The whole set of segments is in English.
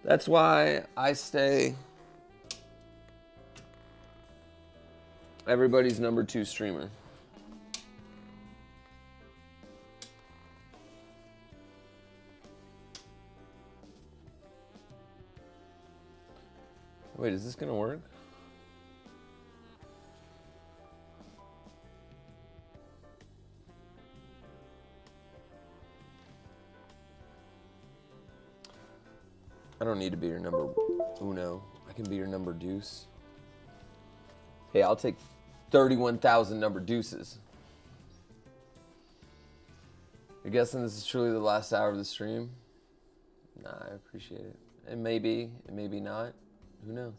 That's why I stay everybody's number 2 streamer. Wait, is this gonna work? I don't need to be your number uno. I can be your number deuce. Hey, I'll take 31,000 number deuces. You're guessing this is truly the last hour of the stream? Nah, I appreciate it. It may be, it may be not. Who knows?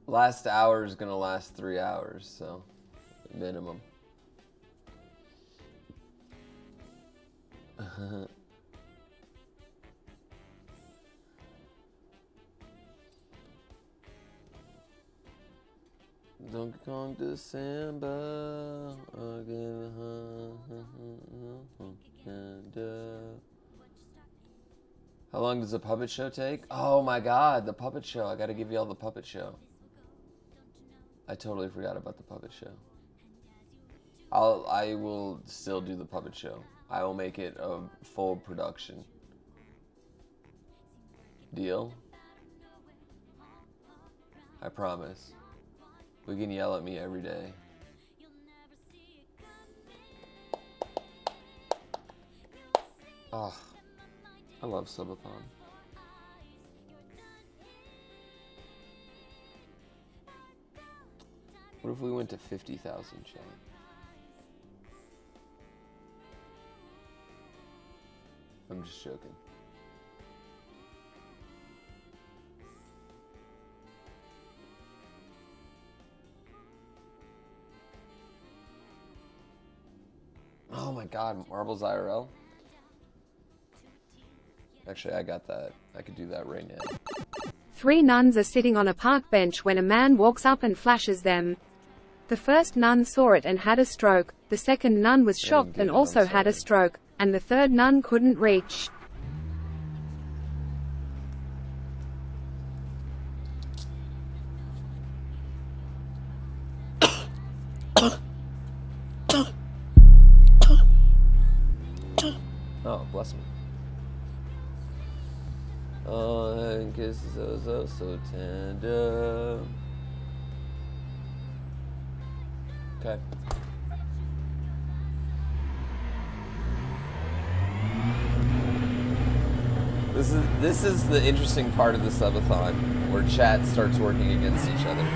Last hour is gonna last 3 hours, so minimum. Donkey Kong December. How long does a puppet show take? Oh my god, the puppet show. I gotta give you all the puppet show. I totally forgot about the puppet show. I will still do the puppet show. I will make it a full production. Deal? I promise. We can yell at me every day. Oh, I love Subathon. What if we went to 50,000, chat? I'm just joking. Oh my god, Marbles IRL? Actually, I got that. I could do that right now. 3 nuns are sitting on a park bench when a man walks up and flashes them. The first nun saw it and had a stroke, the second nun was shocked and also had a stroke, and the third nun couldn't reach. Oh, bless me. Oh, and kisses so tender. Okay. This is the interesting part of the subathon, where chat starts working against each other.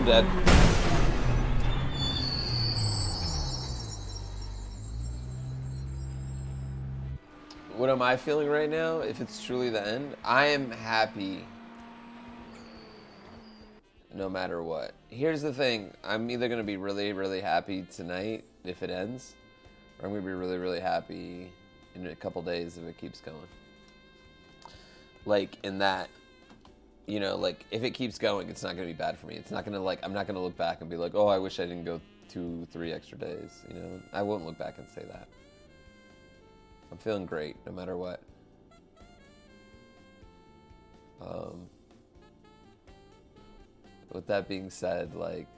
Dead. What am I feeling right now? If it's truly the end, I am happy no matter what. Here's the thing. I'm either going to be really, really happy tonight if it ends, or I'm going to be really, really happy in a couple days if it keeps going. Like, in that, you know, like, if it keeps going, it's not going to be bad for me. It's not going to, like, I'm not going to look back and be like, oh, I wish I didn't go 2-3 extra days, you know? I won't look back and say that. I'm feeling great, no matter what. With that being said, like,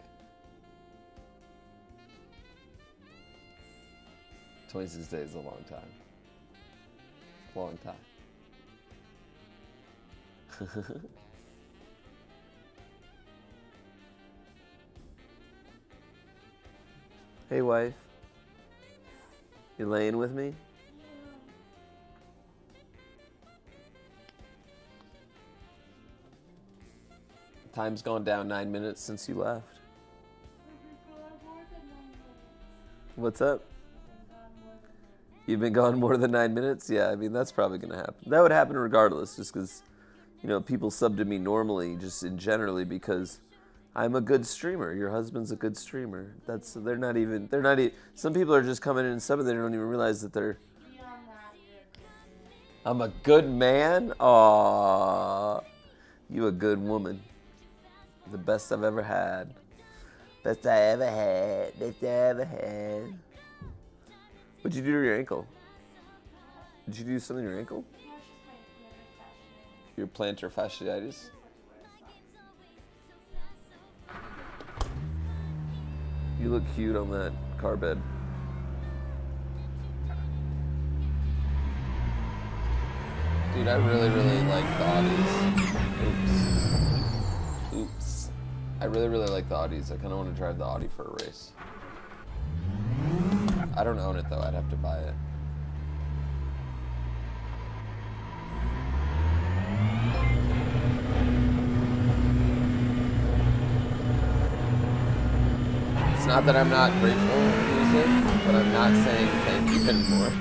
26 days is a long time. Long time. Hey, wife. You laying with me? Time's gone down 9 minutes since you left. What's up? You've been gone more than 9 minutes? Yeah, I mean, that's probably going to happen. That would happen regardless, just because, you know, people sub to me normally, just in generally, because I'm a good streamer. Your husband's a good streamer. They're not even, some people are just coming in and subbing, they don't even realize that they're, I'm a good man? Aww. You a good woman. The best I've ever had. Best I ever had. Best I ever had. What'd you do to your ankle? Did you do something to your ankle? Your plantar fasciitis? You look cute on that car bed. Dude, I really like the Audis. Oops. I really like the Audis. I kind of want to drive the Audi for a race. I don't own it though. I'd have to buy it. It's not that I'm not grateful to use it, but I'm not saying thank you anymore.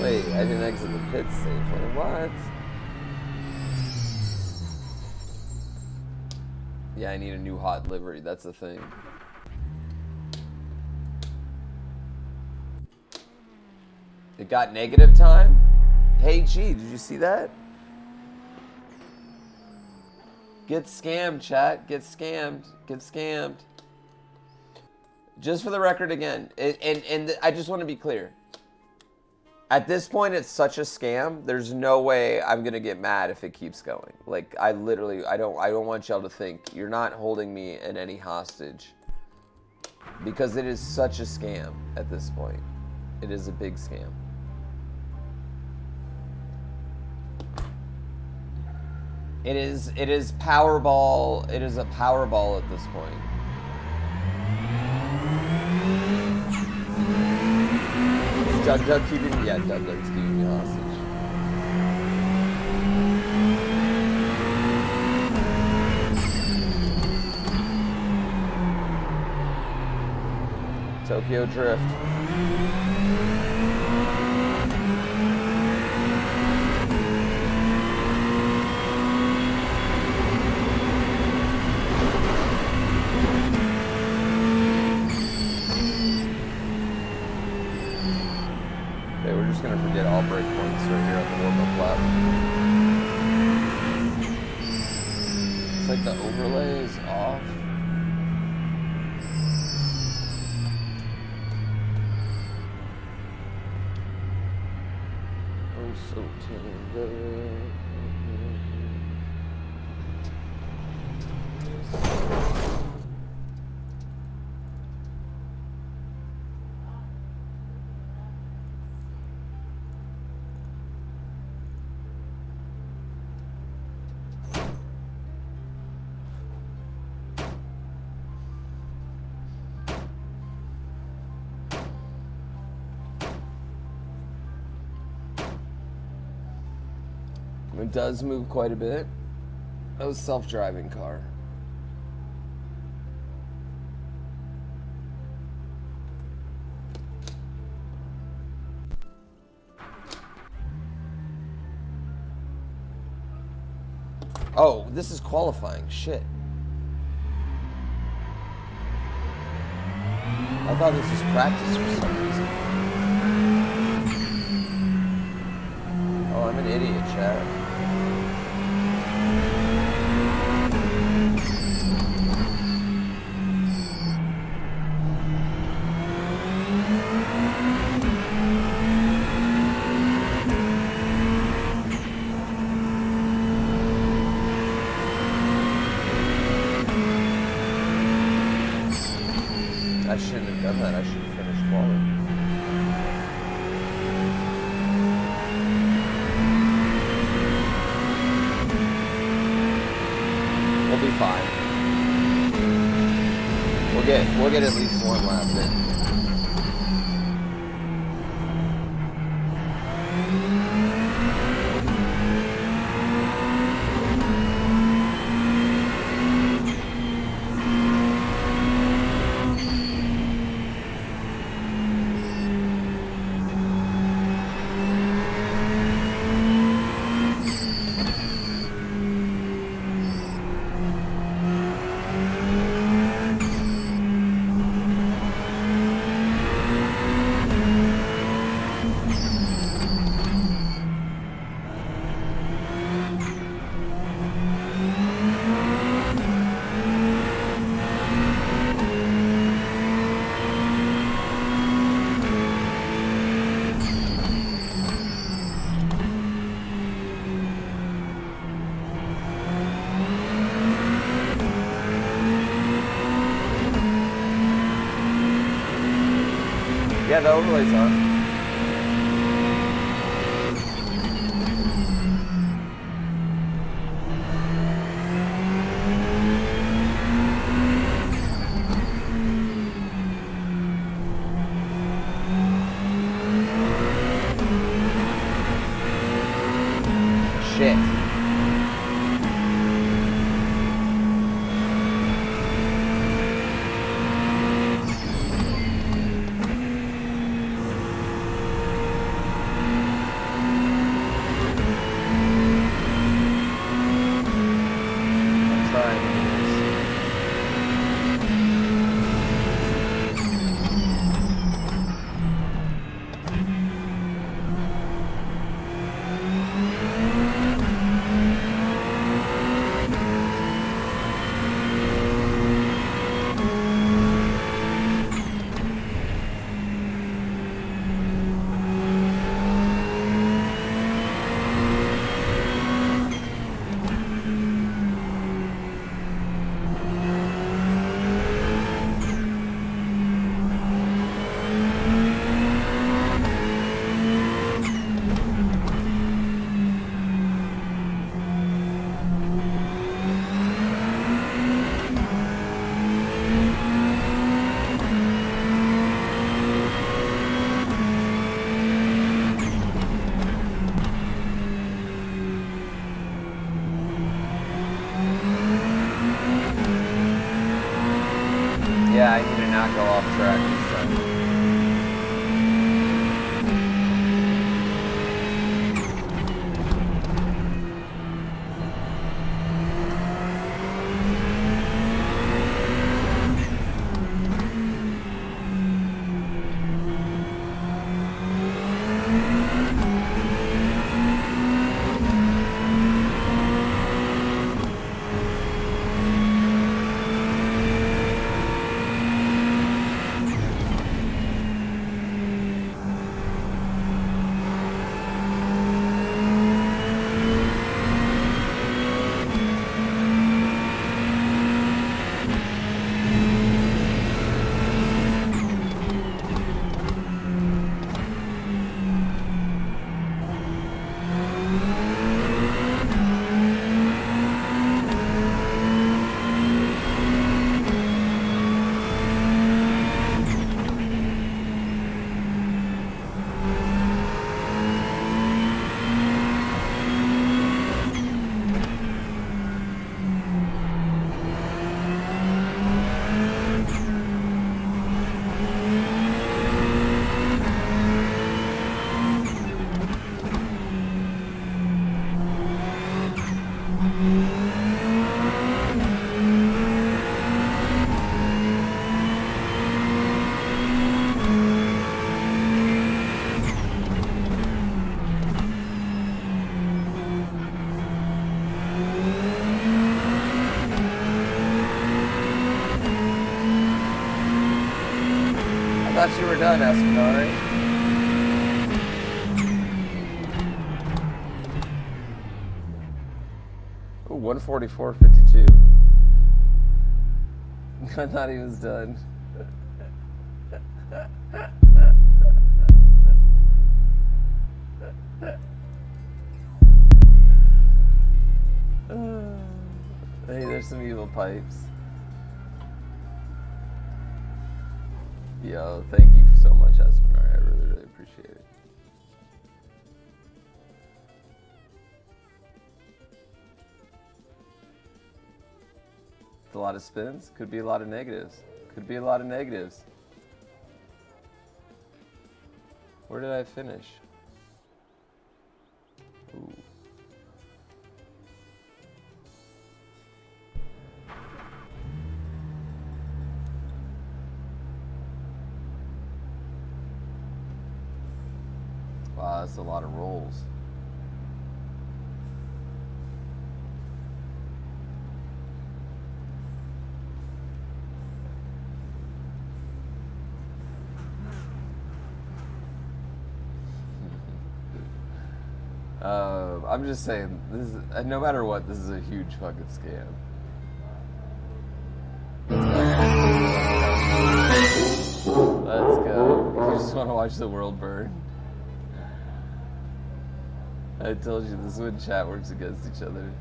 Wait, I didn't exit the pit safely. What? Yeah, I need a new hot livery. That's the thing. It got negative time? Hey, G, did you see that? Get scammed, chat. Get scammed. Get scammed. Just for the record again, and I just want to be clear. At this point, it's such a scam. There's no way I'm gonna get mad if it keeps going. Like, I don't want y'all to think you're not holding me in any hostage, because it is such a scam at this point. It is a big scam. It is Powerball. It is a Powerball at this point. Doug keeping, yeah, Doug's keeping me hostage. Tokyo Drift. Just gonna forget all breakpoints right here on the warm-up lap. It's like the overlay is off. Oh, so tender. It does move quite a bit. That was self-driving car. Oh, this is qualifying. Shit. I thought this was practice for some reason. Oh, I'm an idiot, chat. I shouldn't have done that. I should have finished quality. We'll be fine. We'll get at least one lap in. Yeah, the overlay's on. Shit. Yeah, I need to not go off track this time. I thought you were done, Espinari. Ooh, 144.52. I thought he was done. Hey, there's some evil pipes. Yo, thank you so much, Espinari. I really, really appreciate it. It's a lot of spins. Could be a lot of negatives. Could be a lot of negatives. Where did I finish? Ooh. Wow, that's a lot of rolls. I'm just saying, this is, no matter what, this is a huge fucking scam. Let's go. Let's go. You just want to watch the world burn. I told you, this is when chat works against each other.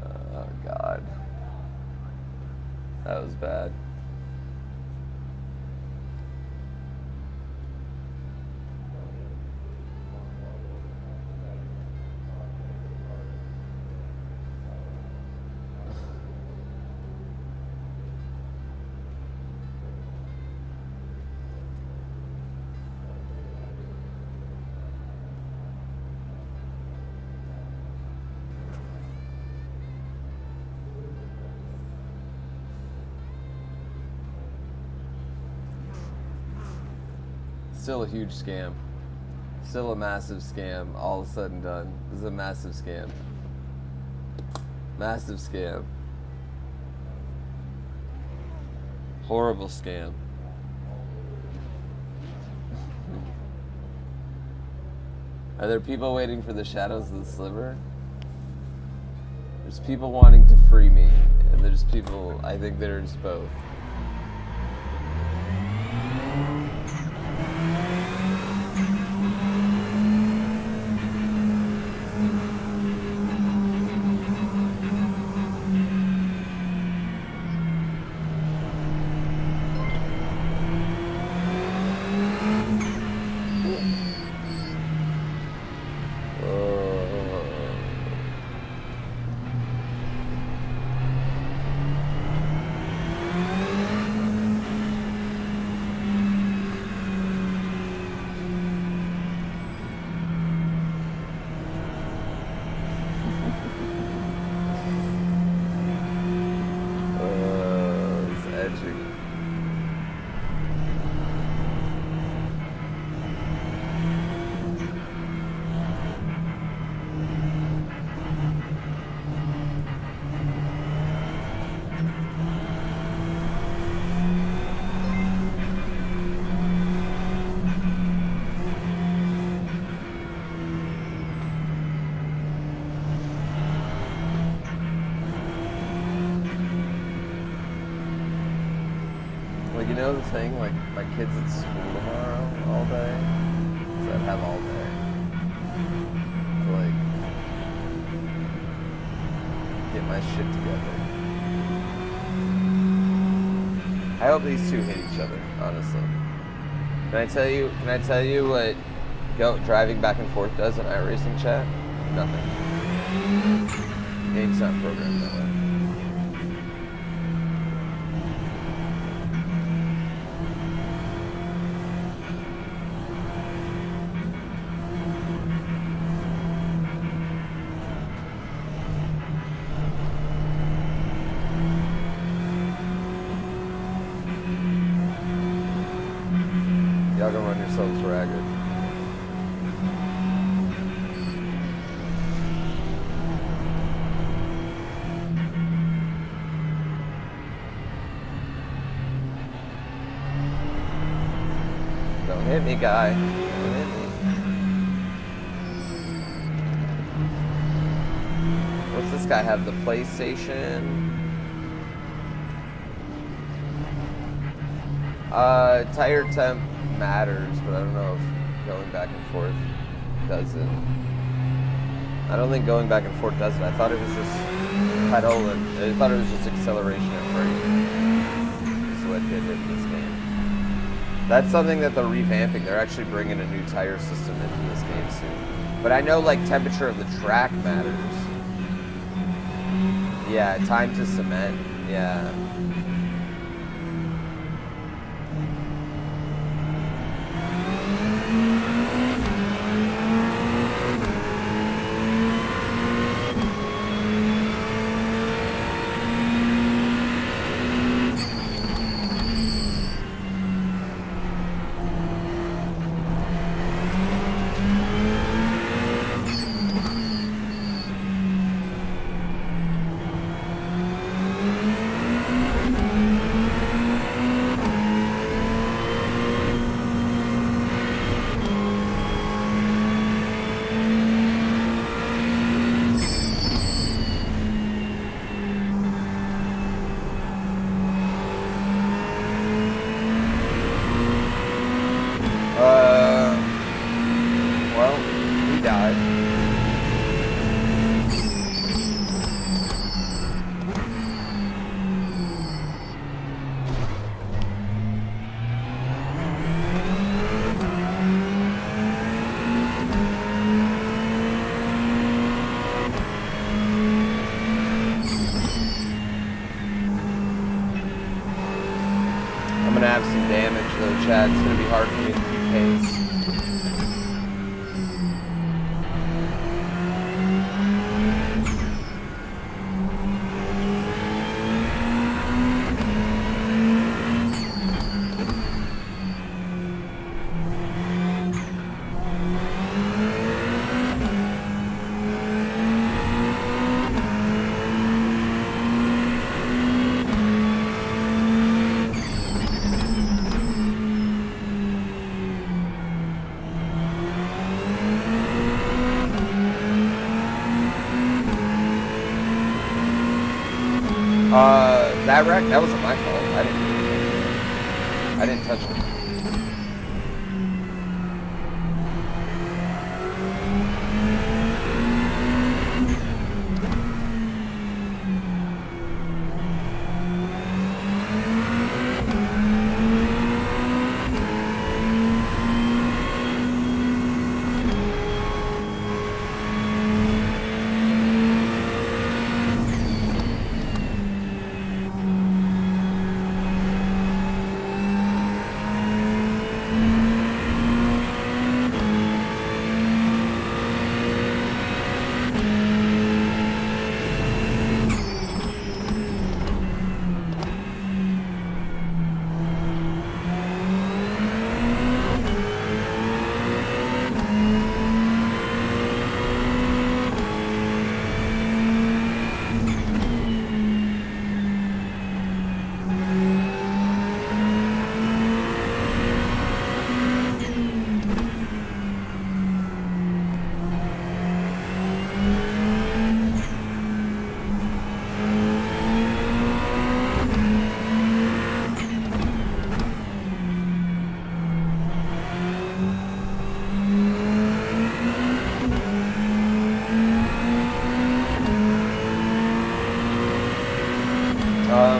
Oh, God. That was bad. Still a huge scam. Still a massive scam. All said and done. This is a massive scam. Massive scam. Horrible scam. Are there people waiting for the shadows of the sliver? There's people wanting to free me, and there's people, I think there's both. You know the thing, like my kids at school tomorrow all day, so I'd have all day to like get my shit together. I hope these two hit each other, honestly. Can I tell you what driving back and forth does in iRacing chat? Nothing. Game's not programmed that way. Y'all gonna run yourselves ragged. Don't hit me, guy. Don't hit me. What's this guy have? The PlayStation? Tire temp matters, but I don't know if going back and forth does it. I don't think going back and forth does it. I thought it was just pedal and I thought it was just acceleration and brake. Is what did it in this game. That's something that they're revamping. They're actually bringing a new tire system into this game soon. But I know like temperature of the track matters. Yeah, time to cement. Yeah. damage though, Chad. It's gonna be hard for me to keep pace. That wreck, that wasn't my fault. I didn't touch it.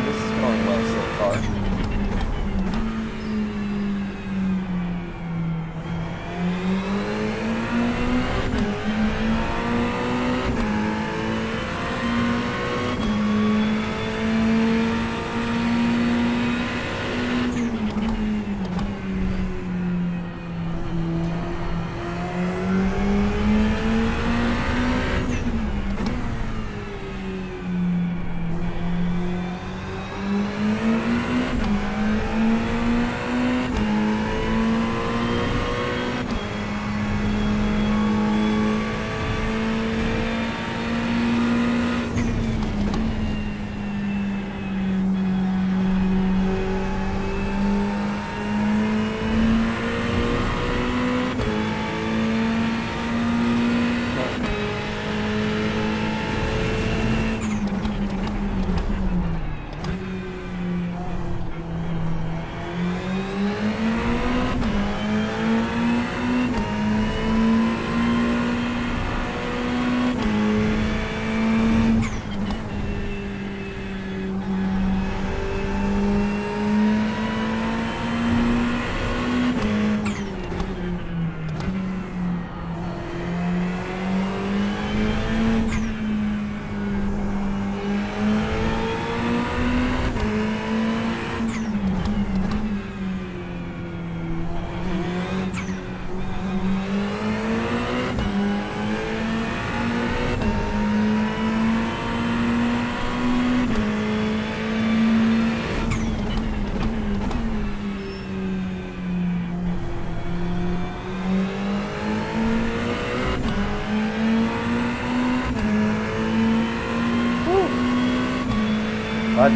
This is going well so far.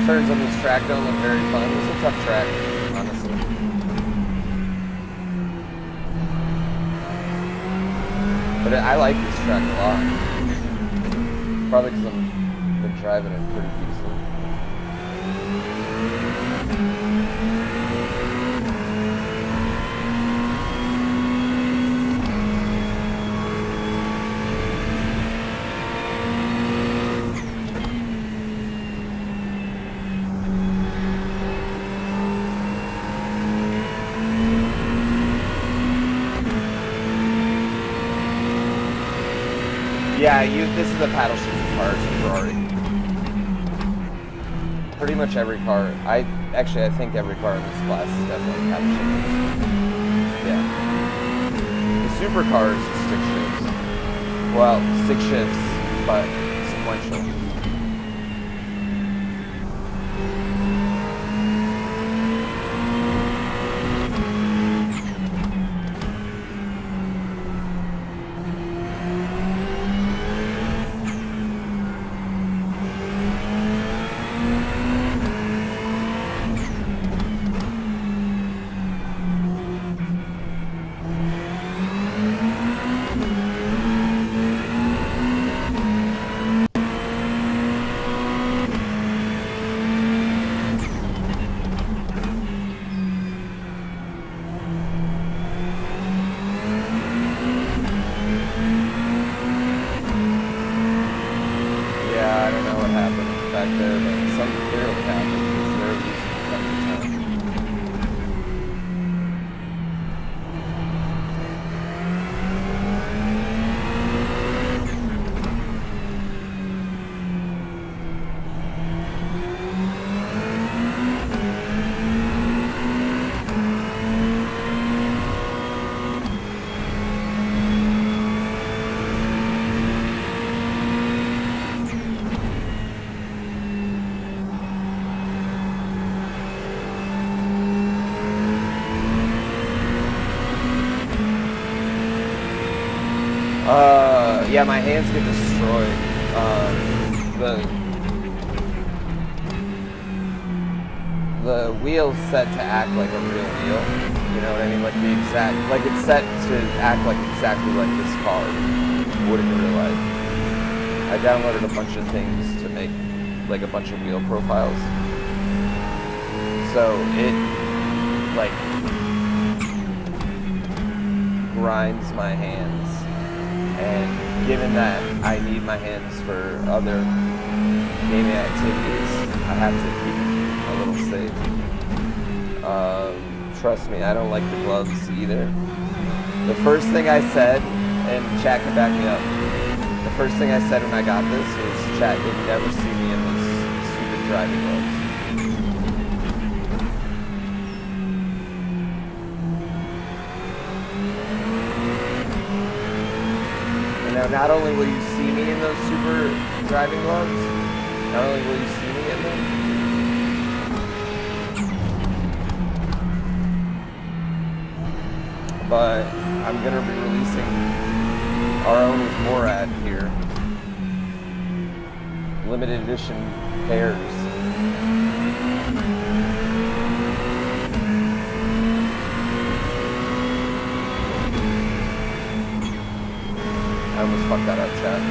Turns on this track don't look very fun. It's a tough track, honestly. But I like this track a lot. Probably because I've been driving it pretty easily. Yeah, this is a paddle shift car, it's a Ferrari. Pretty much every car. Actually, I think every car in this class is definitely have shifts. Yeah. The supercars, stick shifts. Well, stick shifts, but sequential. Yeah, my hands get destroyed. The wheel's set to act like a real wheel. You know what I mean? Like the exact, like it's set to act like exactly like this car. Wouldn't realize. I downloaded a bunch of things to make like a bunch of wheel profiles. So it like grinds my hands. And given that I need my hands for other gaming activities, I have to keep it a little safe. Trust me, I don't like the gloves either. The first thing I said, and chat can back me up, the first thing I said when I got this was, chat, you'll never see me in those stupid driving gloves. Now, not only will you see me in those super driving gloves, not only will you see me in them, but I'm going to be releasing our own with Morad here. Limited edition pairs. I almost fucked that up, chat. I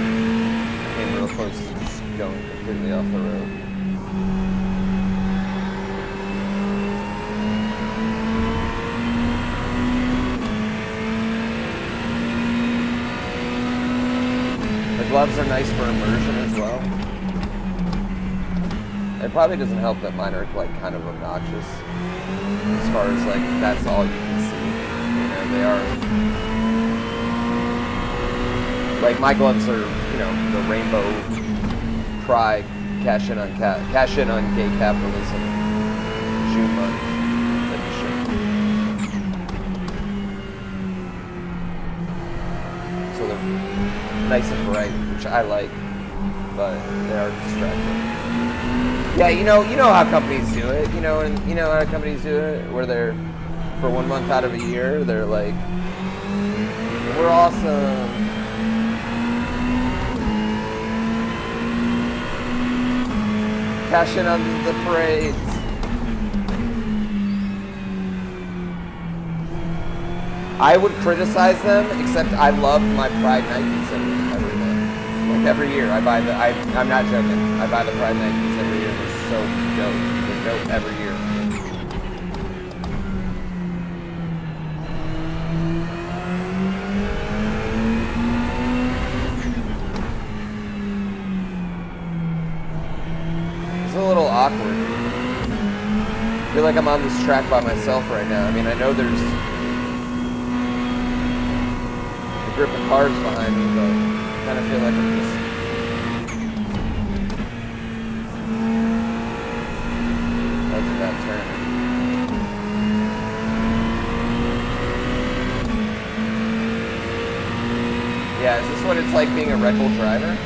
came real close to just going completely off the road. The gloves are nice for immersion as well. It probably doesn't help that mine are like kind of obnoxious. As far as like, that's all you can see. You know, they are... Like my gloves are, you know, the rainbow pride, cash in on gay capitalism, June month edition. So they're nice and bright, which I like, but they are distracting. Yeah, you know how companies do it. You know how companies do it, where they're for 1 month out of a year, they're like, we're awesome. Cash in on the parades. I would criticize them, except I love my Pride Nikes every month. Like every year, I buy the. I'm not joking. I buy the Pride Nikes every year. They're so dope. They're dope every year. A little awkward. I feel like I'm on this track by myself right now. I mean, I know there's a grip of cars behind me, but I kind of feel like I'm just... That's a bad turn. like being a Red Bull driver?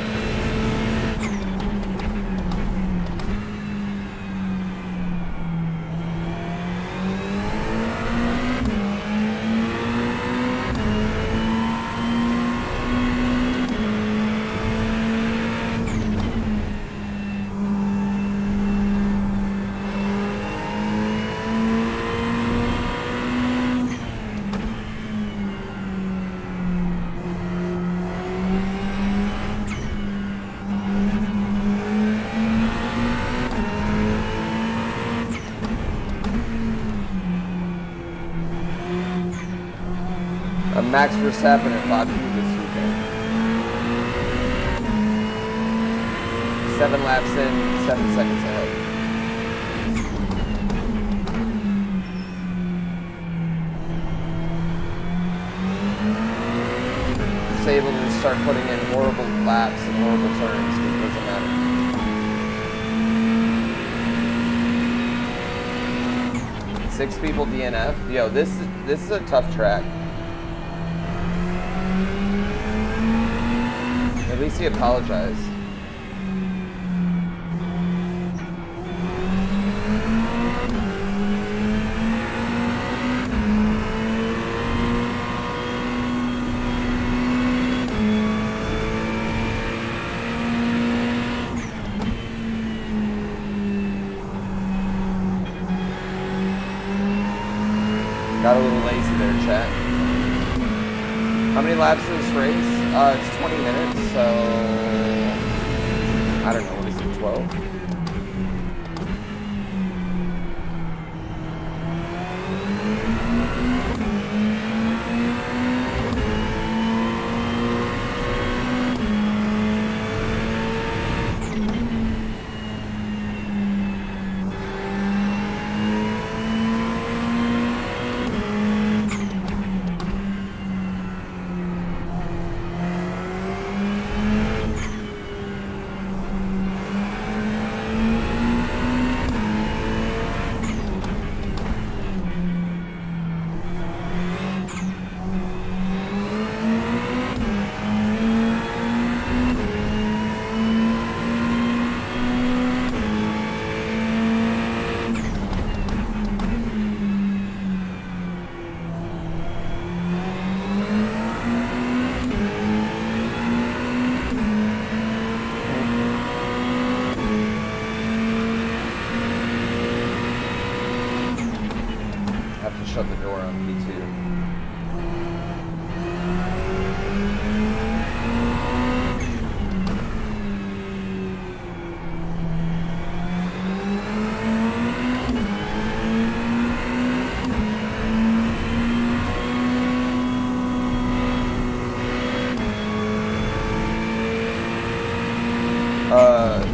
Max Verstappen at Baku this weekend. 7 laps in, 7 seconds ahead. Just able to start putting in horrible laps and horrible turns, because it doesn't matter. 6 people DNF. Yo, this is a tough track. At least he apologized. Got a little lazy there, chat. How many laps in this race? It's 20 minutes, so I don't know, what is it, 12? Shut the door on P2.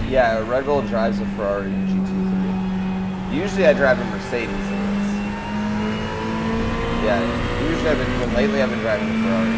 Yeah, Red Bull drives a Ferrari in GT3. Usually I drive a Mercedes. Yeah, usually but lately I've been driving a Ferrari.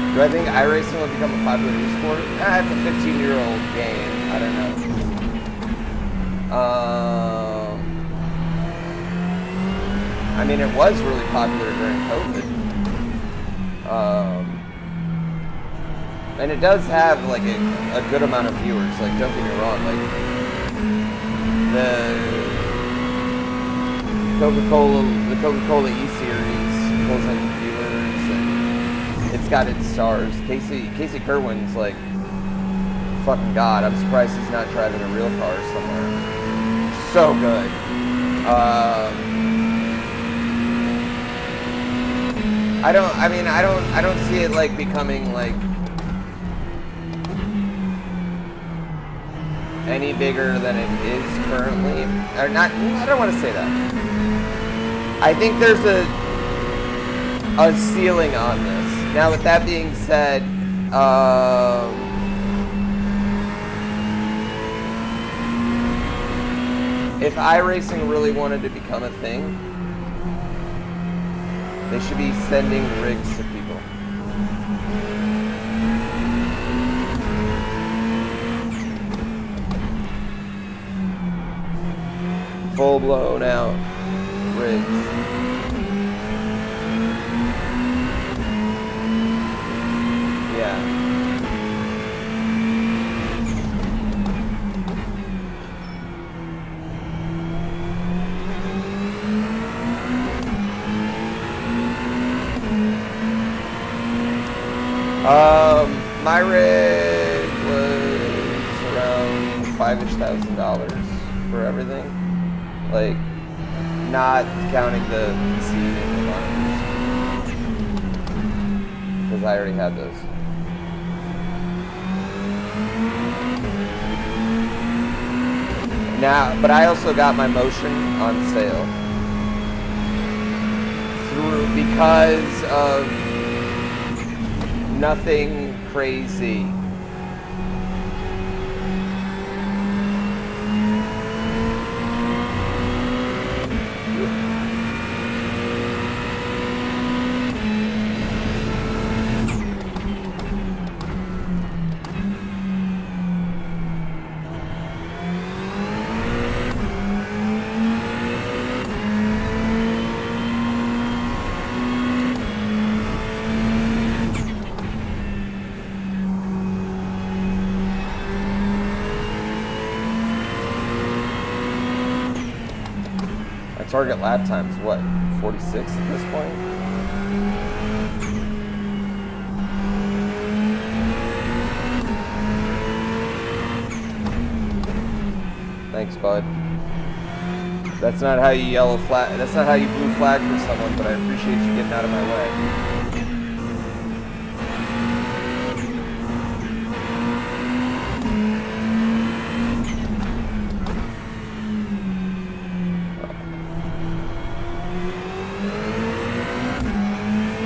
Do I think iRacing will become a popular esport? It's a 15-year-old game. I don't know. I mean, it was really popular during COVID. And it does have like a good amount of viewers. Like, don't get me wrong. Like the Coca-Cola E-Series pulls in viewers, and it's got its stars. Casey Kerwin's like fucking god. I'm surprised he's not driving a real car somewhere. So good. I don't see it like becoming like any bigger than it is currently, or not. I don't want to say that. I think there's a ceiling on this. Now, with that being said, if iRacing really wanted to become a thing, they should be sending rigs to people. Full blown out rigs. Yeah. My rig was around $5,000 for everything. Like, not counting the seed and the monitors. Because I already had those. Now, but I also got my motion on sale. Because of nothing crazy. Target lap time is what, 46 at this point? Thanks, bud. That's not how you yellow flag. That's not how you blue flag for someone, but I appreciate you getting out of my way.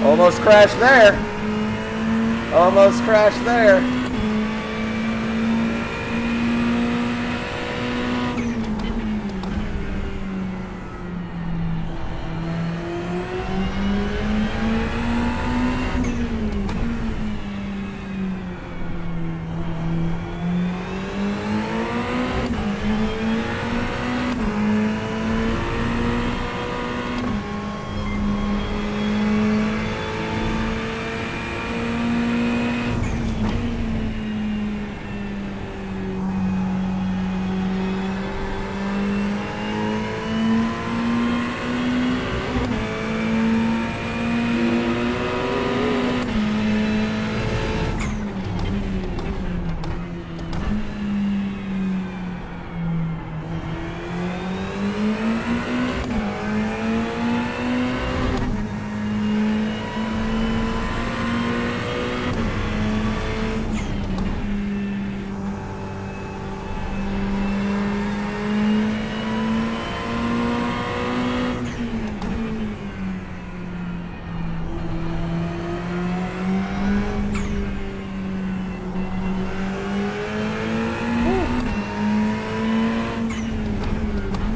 Almost crashed there. Almost crashed there.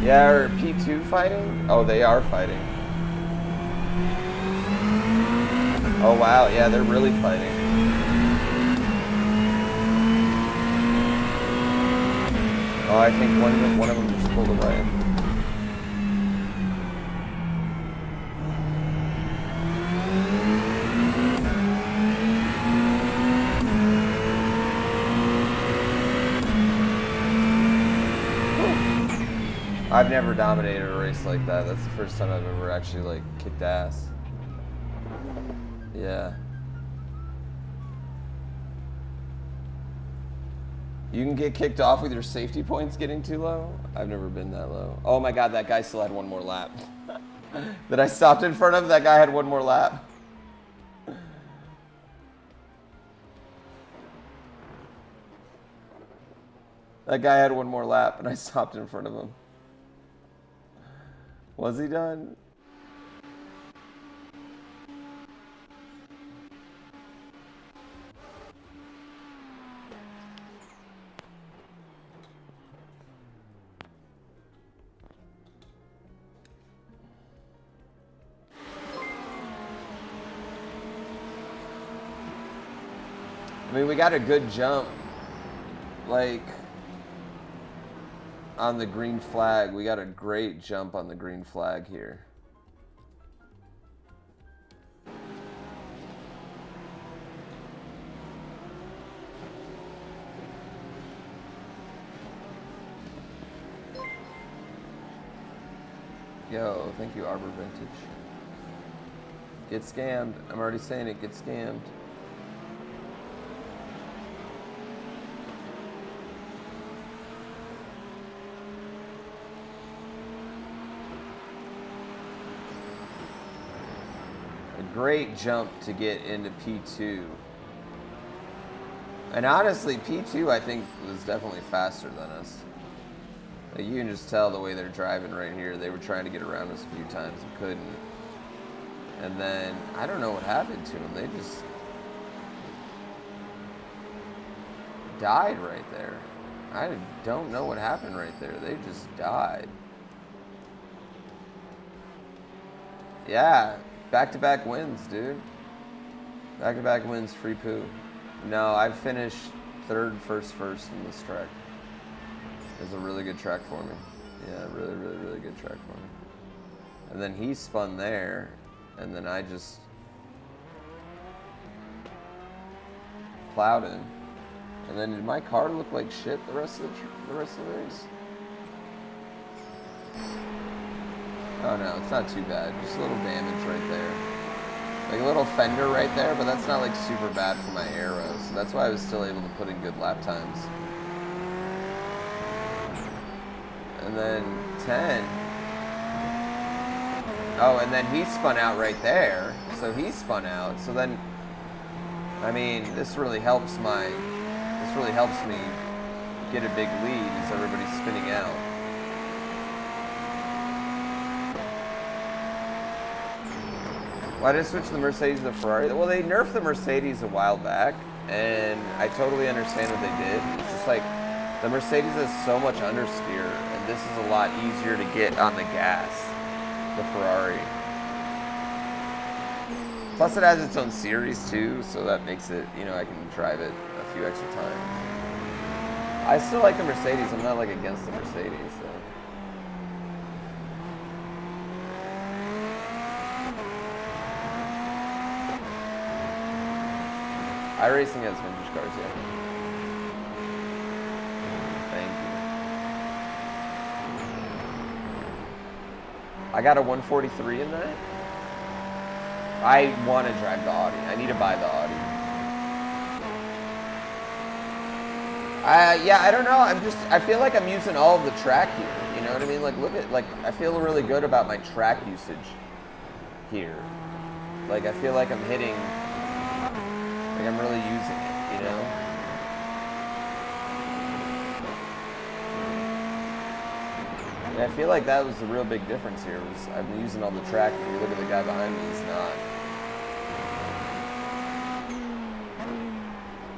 Yeah, are P2 fighting? Oh, they are fighting. Oh wow, yeah, they're really fighting. Oh, I think one of them just pulled away. I've never dominated a race like that. That's the first time I've ever actually like kicked ass. Yeah. You can get kicked off with your safety points getting too low? I've never been that low. Oh my god, that guy still had one more lap. That I stopped in front of, that guy had one more lap. That guy had one more lap and I stopped in front of him. Was he done? I mean, we got a good jump, like, on the green flag. We got a great jump on the green flag here. Yo, thank you, Arbor Vintage. Get scammed. I'm already saying it, get scammed. Great jump to get into P2. And honestly, P2 I think was definitely faster than us. Like, you can just tell the way they're driving right here. They were trying to get around us a few times and couldn't. And then, I don't know what happened to them. They just died right there. I don't know what happened right there. They just died. Yeah. Back-to-back wins, dude. Back-to-back wins, free poo. No, I've finished third, first in this track. It was a really good track for me. Yeah, really, really, really good track for me. And then he spun there, and then I just plowed in. And then did my car look like shit the rest of the race? Oh no, it's not too bad. Just a little damage right there. Like a little fender right there, but that's not like super bad for my aero. So that's why I was still able to put in good lap times. And then 10. Oh, and then he spun out right there. So he spun out. So then, I mean, this really helps me get a big lead as everybody's spinning out. Why did I switch the Mercedes to the Ferrari? Well, they nerfed the Mercedes a while back, and I totally understand what they did. It's just like, the Mercedes is so much understeer, and this is a lot easier to get on the gas, the Ferrari. Plus it has its own series too, so that makes it, you know, I can drive it a few extra times. I still like the Mercedes, I'm not like against the Mercedes, so. iRacing has vintage cars, yeah. Thank you. I got a 143 in that. I want to drive the Audi. I need to buy the Audi. Yeah, I don't know. I feel like I'm using all of the track here. You know what I mean? Like, look at, like, I feel really good about my track usage here. Like, I feel like I'm hitting. Like I'm really using it, you know? And I feel like that was the real big difference here, was I'm using all the track, and you look at the guy behind me, he's not.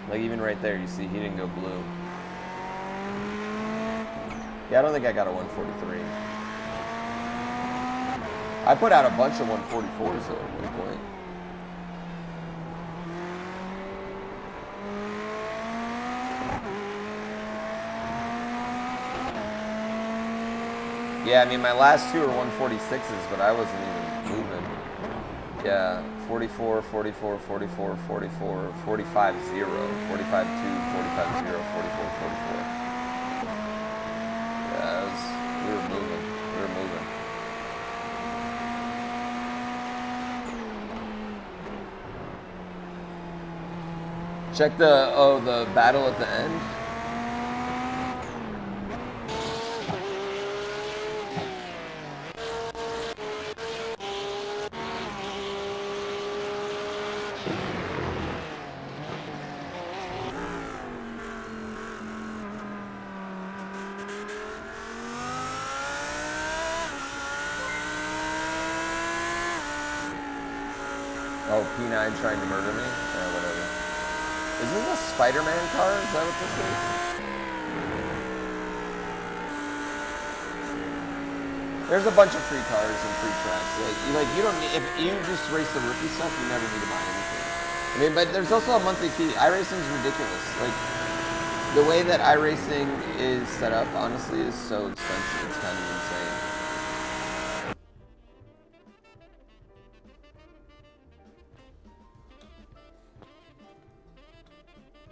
Like even right there, you see he didn't go blue. Yeah, I don't think I got a 143. I put out a bunch of 144s though at one point. Yeah, I mean, my last two are 146s, but I wasn't even moving. Yeah, 44, 44, 44, 44, 45, 0, 45, 2, 45, 0, 44, 44. Yeah, we were moving. We were moving. Check the battle at the end. Oh, P9 trying to murder me? Yeah, whatever. Is this a Spider-Man car? Is that what this is? There's a bunch of free cars and free tracks. You don't need, if you just race the rookie stuff, you never need to buy anything. I mean, but there's also a monthly fee. iRacing's ridiculous. Like, the way that iRacing is set up, honestly, is so expensive. It's kind of insane.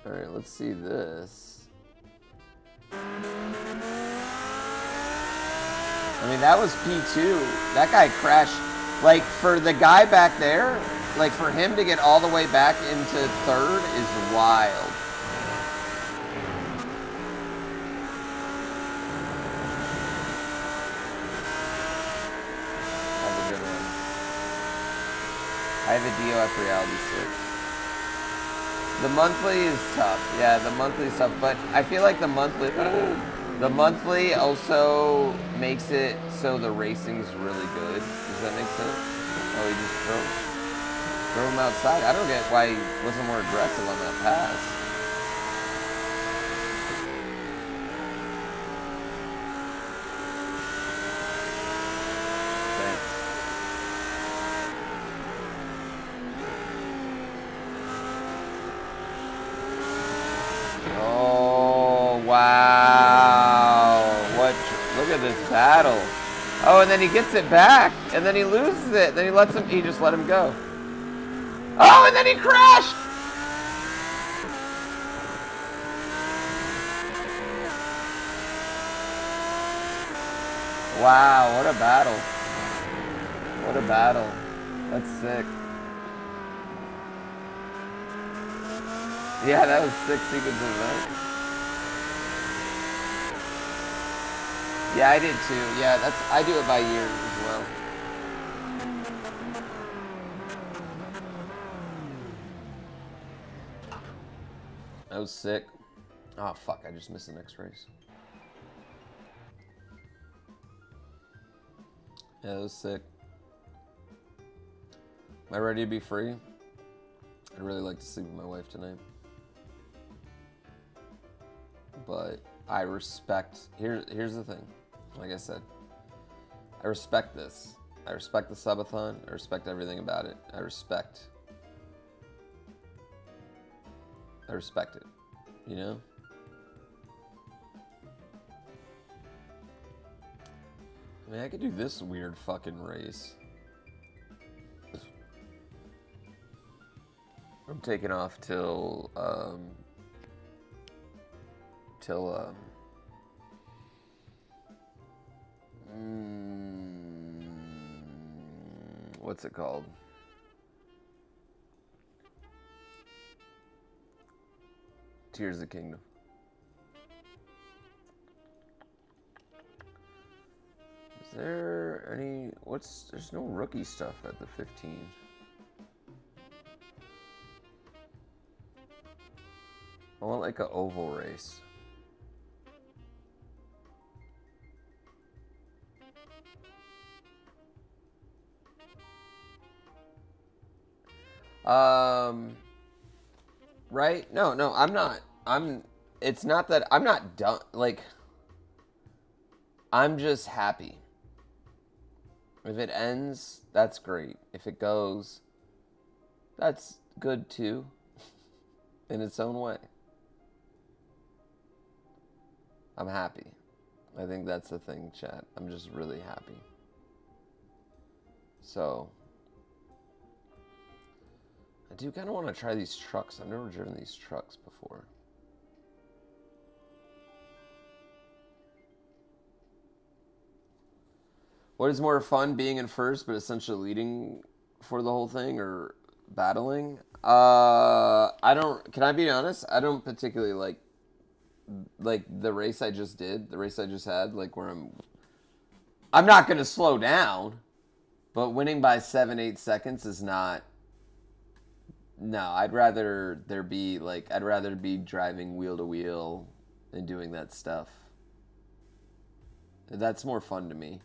Alright, let's see this. I mean, that was P2. That guy crashed. Like, for the guy back there, like, for him to get all the way back into third is wild. That's a good one. I have a DOF Reality 6. The monthly is tough. Yeah, the monthly is tough, but I feel like the monthly also makes it so the racing's really good. Does that make sense? Oh, he just threw him outside. I don't get why he wasn't more aggressive on that pass. Wow, look at this battle. Oh, and then he gets it back, and then he loses it. Then he just let him go. Oh, and then he crashed! Wow, what a battle. What a battle. That's sick. Yeah, that was 6 sequences of events. Yeah, I did too. Yeah, I do it by year as well. That was sick. Oh fuck, I just missed the next race. Yeah, that was sick. Am I ready to be free? I'd really like to sleep with my wife tonight. But I respect, here's the thing. Like I said, I respect this. I respect the Subathon. I respect everything about it. I respect it, you know? I mean, I could do this weird fucking race. I'm taking off till what's it called? Tears of the Kingdom. Is there any, there's no rookie stuff at the 15. I want like an oval race. Right? No, I'm not. It's not that I'm not done. Like, I'm just happy. If it ends, that's great. If it goes, that's good too, in its own way. I'm happy. I think that's the thing, chat. I'm just really happy. So, I do kind of want to try these trucks. I've never driven these trucks before. What is more fun, being in first but essentially leading for the whole thing, or Battling? I don't. Can I be honest? I don't particularly like the race I just did, the race I just had, like where I'm not gonna slow down, but winning by 7-8 seconds is not. No, I'd rather there be like I'd rather be driving wheel to wheel and doing that stuff. That's more fun to me.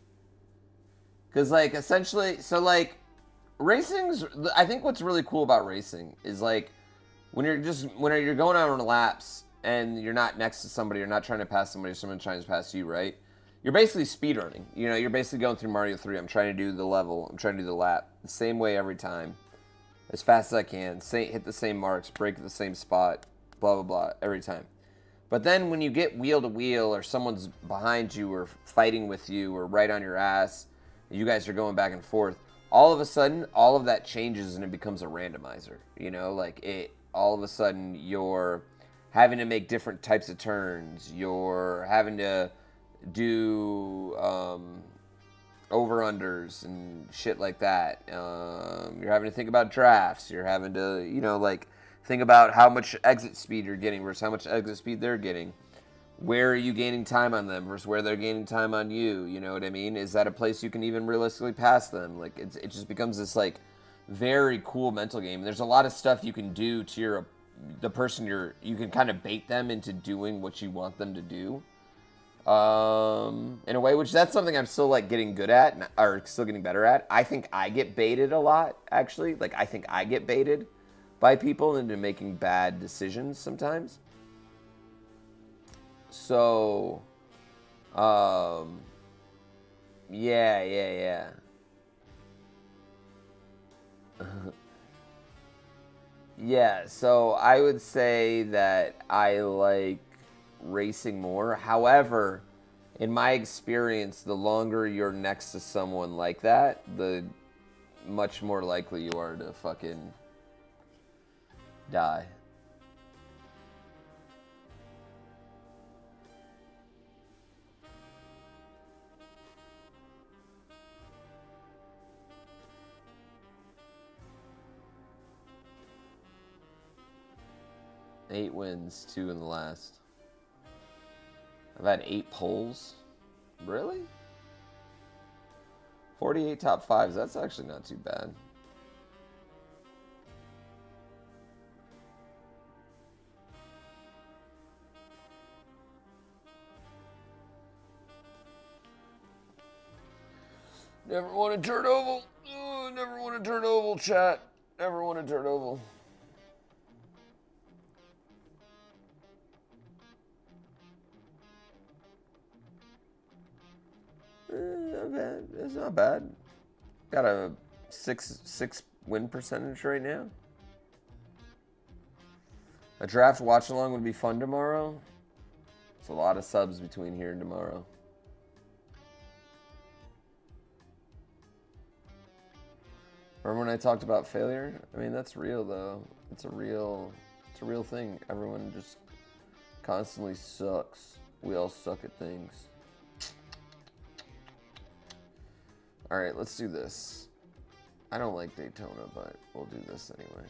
Cause like essentially, so like racing's. I think what's really cool about racing is like when you're going out on laps and you're not next to somebody, you're not trying to pass somebody, someone trying to pass you, right? You're basically speedrunning. You know, you're basically going through Mario 3. I'm trying to do the level. I'm trying to do the lap the same way every time, as fast as I can. Hit the same marks, brake at the same spot, blah blah blah every time. But then when you get wheel to wheel, or someone's behind you, or fighting with you, or right on your ass, you guys are going back and forth. All of a sudden, all of that changes and it becomes a randomizer. You know, like all of a sudden you're having to make different types of turns. You're having to do over-unders and shit like that. You're having to think about drafts. You're having to, you know, like think about how much exit speed you're getting versus how much exit speed they're getting. Where are you gaining time on them versus where they're gaining time on you? You know what I mean? Is that a place you can even realistically pass them? Like it just becomes this like very cool mental game. There's a lot of stuff you can do to the person you can kind of bait them into doing what you want them to do. In a way, which that's something I'm still like getting good at, or still getting better at. I think I get baited a lot, actually. Like I think I get baited by people into making bad decisions sometimes. So, yeah. Yeah, so I would say that I like racing more. However, in my experience, the longer you're next to someone like that, the much more likely you are to fucking die. Eight wins, 2 in the last. I've had 8 polls. Really? 48 top 5s. That's actually not too bad. Never won a dirt oval. Never won a dirt oval, chat. Never won a dirt oval. Not bad. It's not bad. Got a 6 win percentage right now. A draft watch along would be fun tomorrow. It's a lot of subs between here and tomorrow. Remember when I talked about failure? I mean, that's real though. It's a real thing. Everyone just constantly sucks. We all suck at things. All right, let's do this. I don't like Daytona, but we'll do this anyway.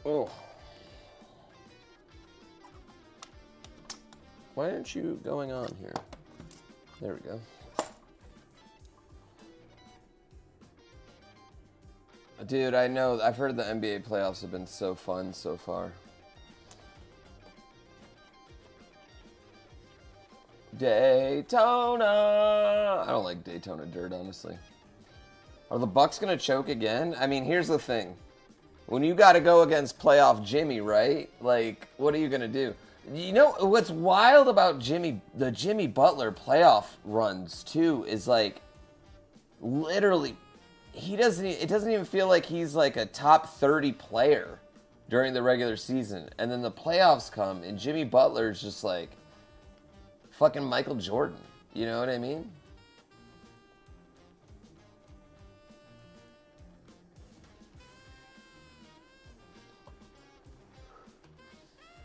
Oh. Why aren't you going on here? There we go. Dude, I know. I've heard the NBA playoffs have been so fun so far. Daytona! I don't like Daytona dirt, honestly. Are the Bucks going to choke again? I mean, here's the thing. When you got to go against playoff Jimmy, right? Like, what are you going to do? You know, what's wild about the Jimmy Butler playoff runs, too, is like, literally, it doesn't even feel like he's like a top 30 player. during the regular season, and then the playoffs come, and Jimmy Butler's just like fucking Michael Jordan. You know what I mean?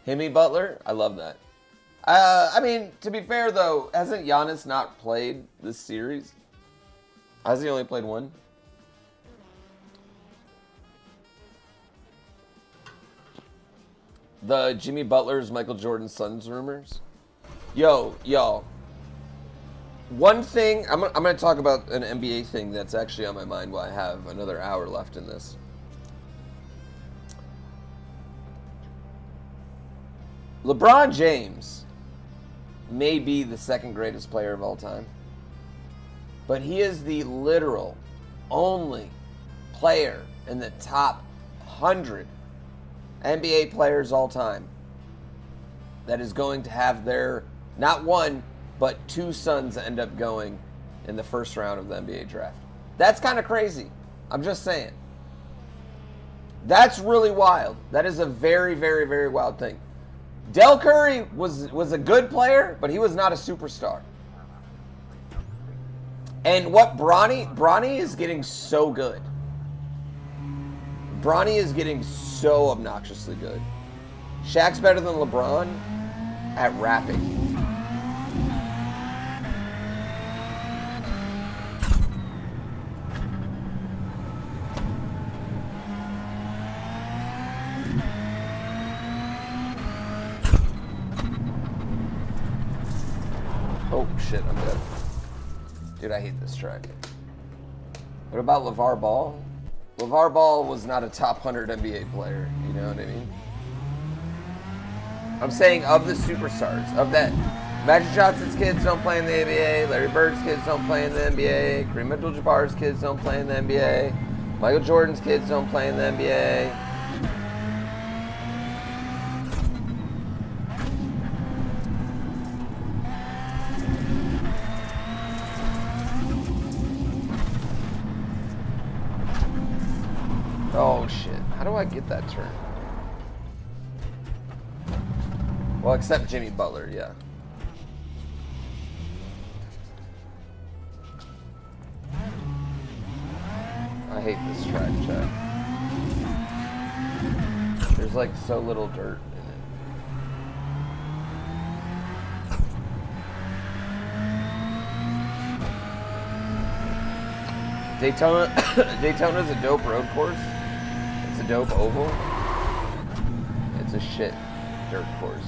Jimmy Butler, I love that. I mean, to be fair though, hasn't Giannis not played this series? Has he only played one? The Jimmy Butler's Michael Jordan sons rumors. Yo, y'all. One thing, I'm going to talk about an NBA thing that's actually on my mind while I have another hour left in this. LeBron James may be the second greatest player of all time, but he is the literal only player in the top 100 NBA players all time that is going to have their, not one, but two sons end up going in the first round of the NBA draft. That's kind of crazy. I'm just saying. That's really wild. That is a very, very, very wild thing. Del Curry was a good player, but he was not a superstar. And what Bronny is getting so good. Bronny is getting so obnoxiously good. Shaq's better than LeBron at rapping. Oh shit, I'm dead. Dude, I hate this track. What about LeVar Ball? LeVar Ball was not a top 100 NBA player, you know what I mean? I'm saying of the superstars, of that. Magic Johnson's kids don't play in the NBA, Larry Bird's kids don't play in the NBA, Kareem Abdul-Jabbar's kids don't play in the NBA, Michael Jordan's kids don't play in the NBA. Oh shit, how do I get that turn? Well, except Jimmy Butler, yeah. I hate this track, Chad. There's like so little dirt in it. Daytona's a dope road course. It's a dope oval. It's a shit dirt course.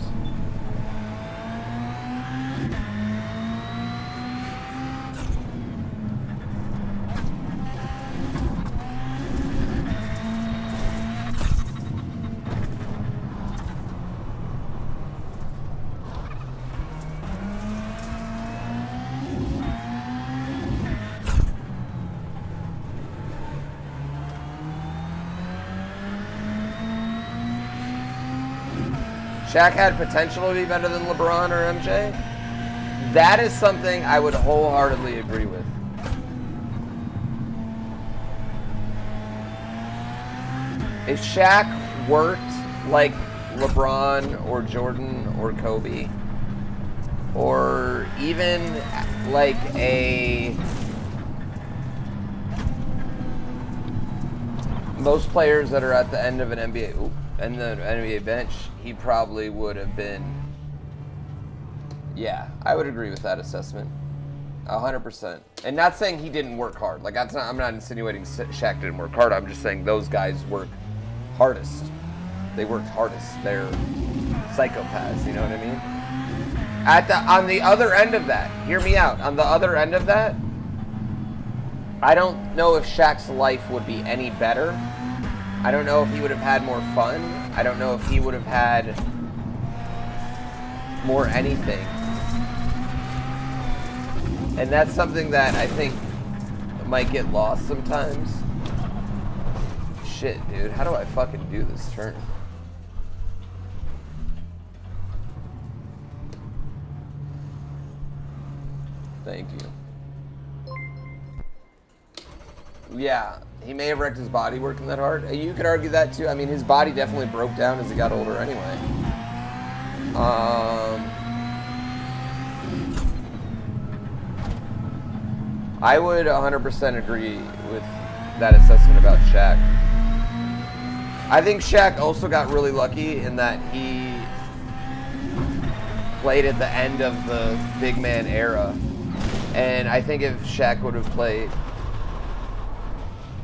Shaq had potential to be better than LeBron or MJ. That is something I would wholeheartedly agree with. If Shaq worked like LeBron or Jordan or Kobe, or even like most players that are at the end of an NBA and the NBA bench, he probably would have been. Yeah, I would agree with that assessment, 100%. And not saying he didn't work hard. Like that's not. I'm not insinuating Shaq didn't work hard. I'm just saying those guys work hardest. They worked hardest. They're psychopaths. You know what I mean? On the other end of that, hear me out. On the other end of that, I don't know if Shaq's life would be any better. I don't know if he would have had more fun. I don't know if he would have had more anything. And that's something that I think might get lost sometimes. Shit, dude. How do I fucking do this turn? Thank you. Yeah, He may have wrecked his body working that hard. You could argue that too. I mean, his body definitely broke down as he got older anyway. I would 100% agree with that assessment about Shaq. I think Shaq also got really lucky in that he played at the end of the big man era. And I think if Shaq would have played,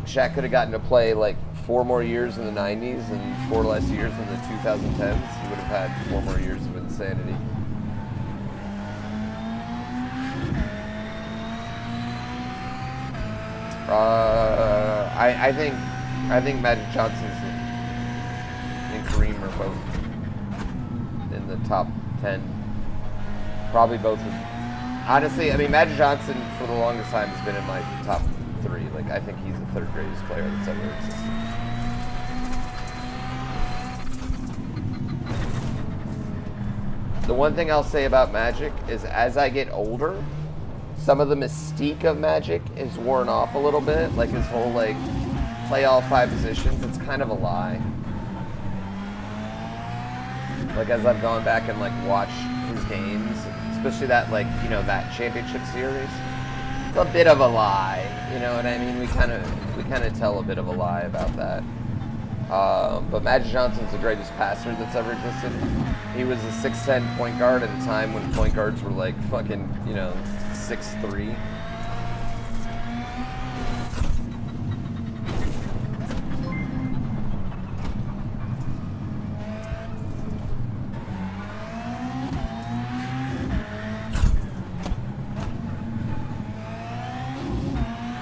Shaq could have gotten to play like 4 more years in the 90s and 4 less years in the 2010s. He would have had 4 more years of insanity. I think Magic Johnson and Kareem are both in the top 10. Probably both. Honestly, I mean, Magic Johnson for the longest time has been in my top 3. Like, I think he's the 3rd greatest player that's ever existed. The one thing I'll say about Magic is as I get older, some of the mystique of Magic is worn off a little bit. Like his whole, like, play all 5 positions, it's kind of a lie. Like, as I've gone back and, like, watched his games, especially that, like, you know, that championship series, it's a bit of a lie. You know what I mean? We kind of tell a bit of a lie about that. But Magic Johnson's the greatest passer that's ever existed. He was a 6'10" point guard at a time when point guards were like fucking, you know, 6'3".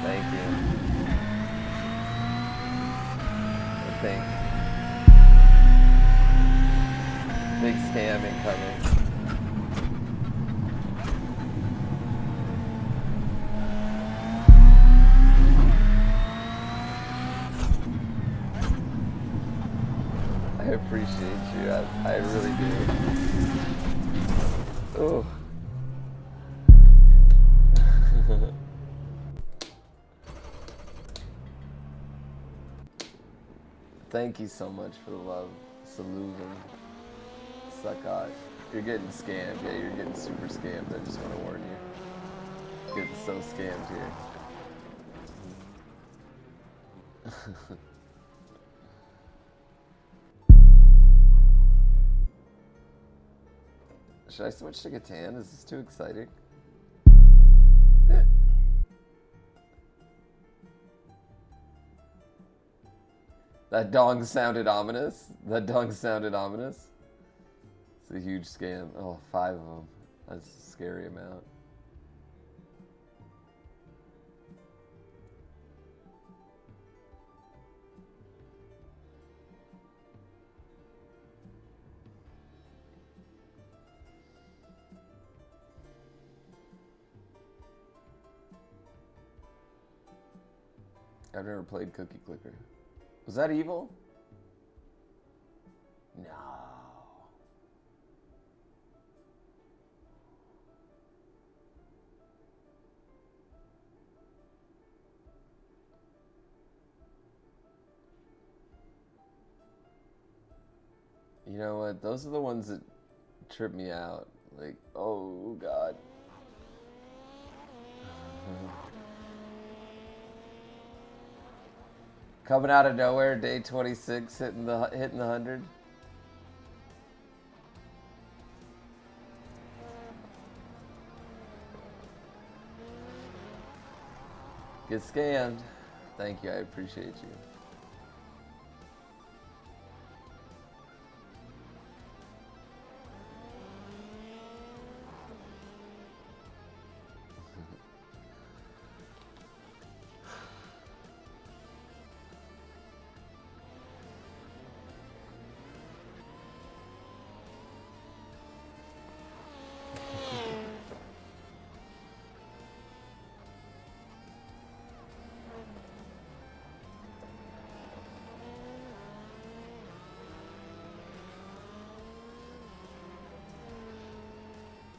Thank you. I think. Big scam incoming. I appreciate you. I really do. Ooh. Thank you so much for the love. Saluting. Suck. You're getting scammed. Yeah, you're getting super scammed. I just want to warn you. Getting so scammed here. Should I switch to Catan? Is this too exciting? That dong sounded ominous. That dong sounded ominous. It's a huge scam. Oh, 5 of them. That's a scary amount. I've never played Cookie Clicker. Was that evil? No. You know what? Those are the ones that trip me out. Like, oh God. Coming out of nowhere, day 26, hitting the 100. Get scammed. Thank you, I appreciate you.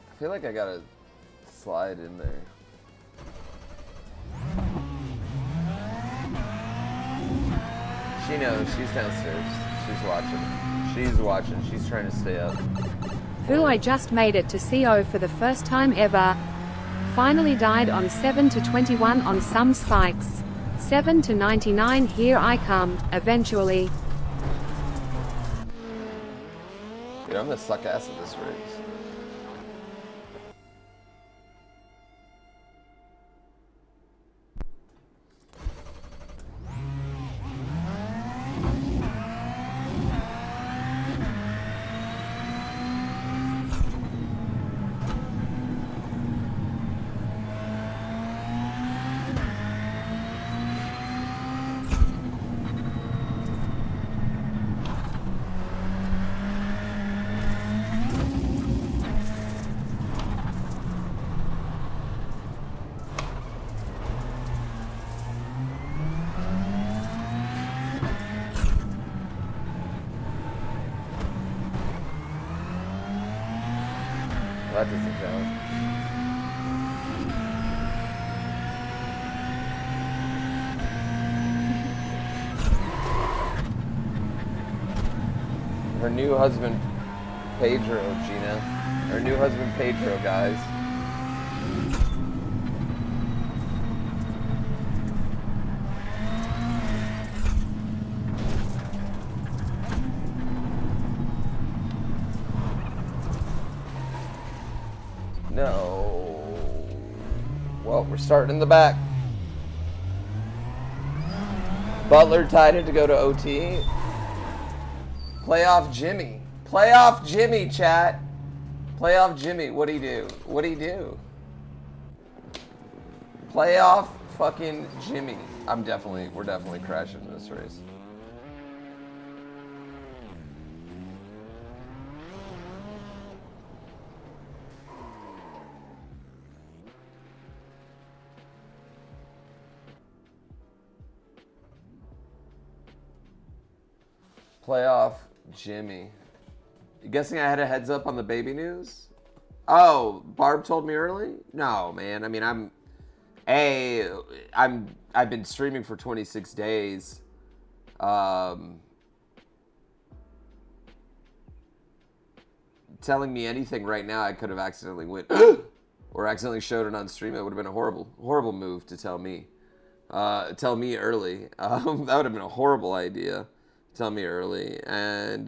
I feel like I gotta slide in there. She knows. She's downstairs. She's watching. She's watching. She's trying to stay up. Who I just made it to CO for the first time ever. Finally died on 7 to 21 on some spikes. 7 to 99 here I come, eventually. Dude, I'm gonna suck ass at this race. That doesn't count. Her new husband, Pedro, Gina. Her new husband, Pedro, guys. No. Well, we're starting in the back. Butler tied it to go to OT. Playoff Jimmy. Playoff Jimmy, chat. Playoff Jimmy. What'd he do? What'd he do? Playoff fucking Jimmy. We're definitely crashing this race. Playoff Jimmy. You guessing I had a heads up on the baby news? Oh, Barb told me early? No, man. I mean, I've been streaming for 26 days. Telling me anything right now, I could have accidentally went or accidentally showed it on stream. It would have been a horrible move to tell me. Tell me early. That would have been a horrible idea. Tell me early. And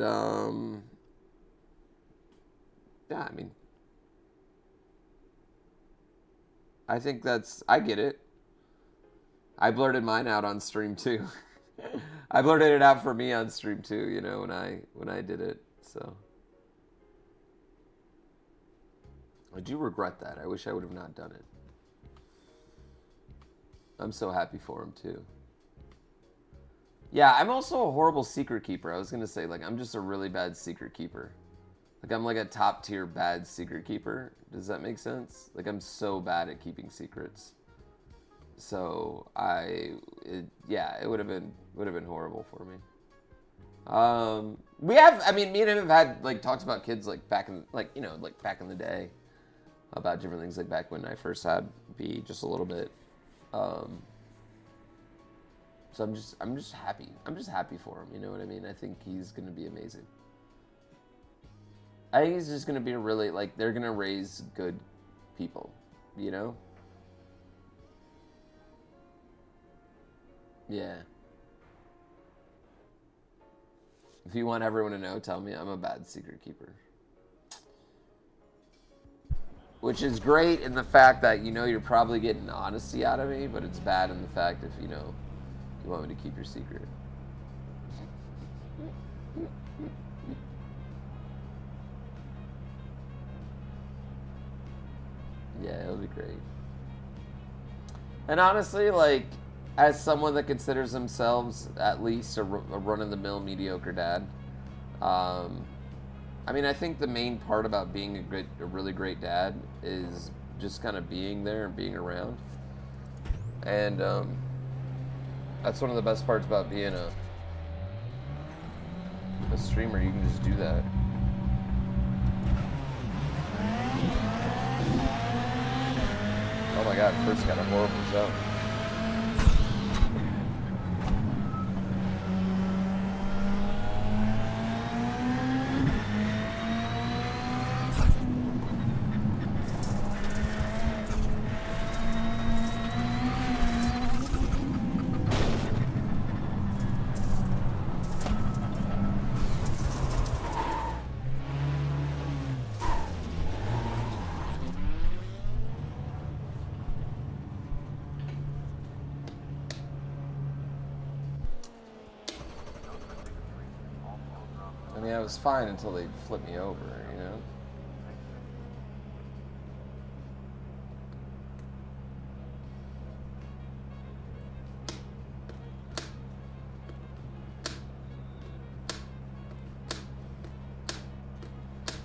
yeah, I mean, I think I get it. I blurted mine out on stream too. I blurted it out for me on stream too, you know, when I did it. So I do regret that. I wish I would have not done it. I'm so happy for him too. Yeah, I'm also a horrible secret keeper. I was gonna say, like, I'm just a really bad secret keeper. Like, I'm like a top tier bad secret keeper. Does that make sense? Like, I'm so bad at keeping secrets. So yeah, it would have been horrible for me. Me and him have had like talks about kids like back in back in the day about different things, like back when I first had B, just a little bit. So I'm just happy. I'm just happy for him. You know what I mean? I think he's gonna be amazing. I think he's just gonna be really, like, they're gonna raise good people. You know? Yeah. If you want everyone to know, tell me I'm a bad secret keeper. Which is great in the fact that, you know, you're probably getting honesty out of me, but it's bad in the fact if, you know, you want me to keep your secret. Yeah, it'll be great. And honestly, like, as someone that considers themselves at least a run-of-the-mill mediocre dad, I mean, I think the main part about being a really great dad is just kind of being there and being around. And that's one of the best parts about being a streamer. You can just do that. Oh my god, first got a horrible jump. was fine until they flipped me over, you know?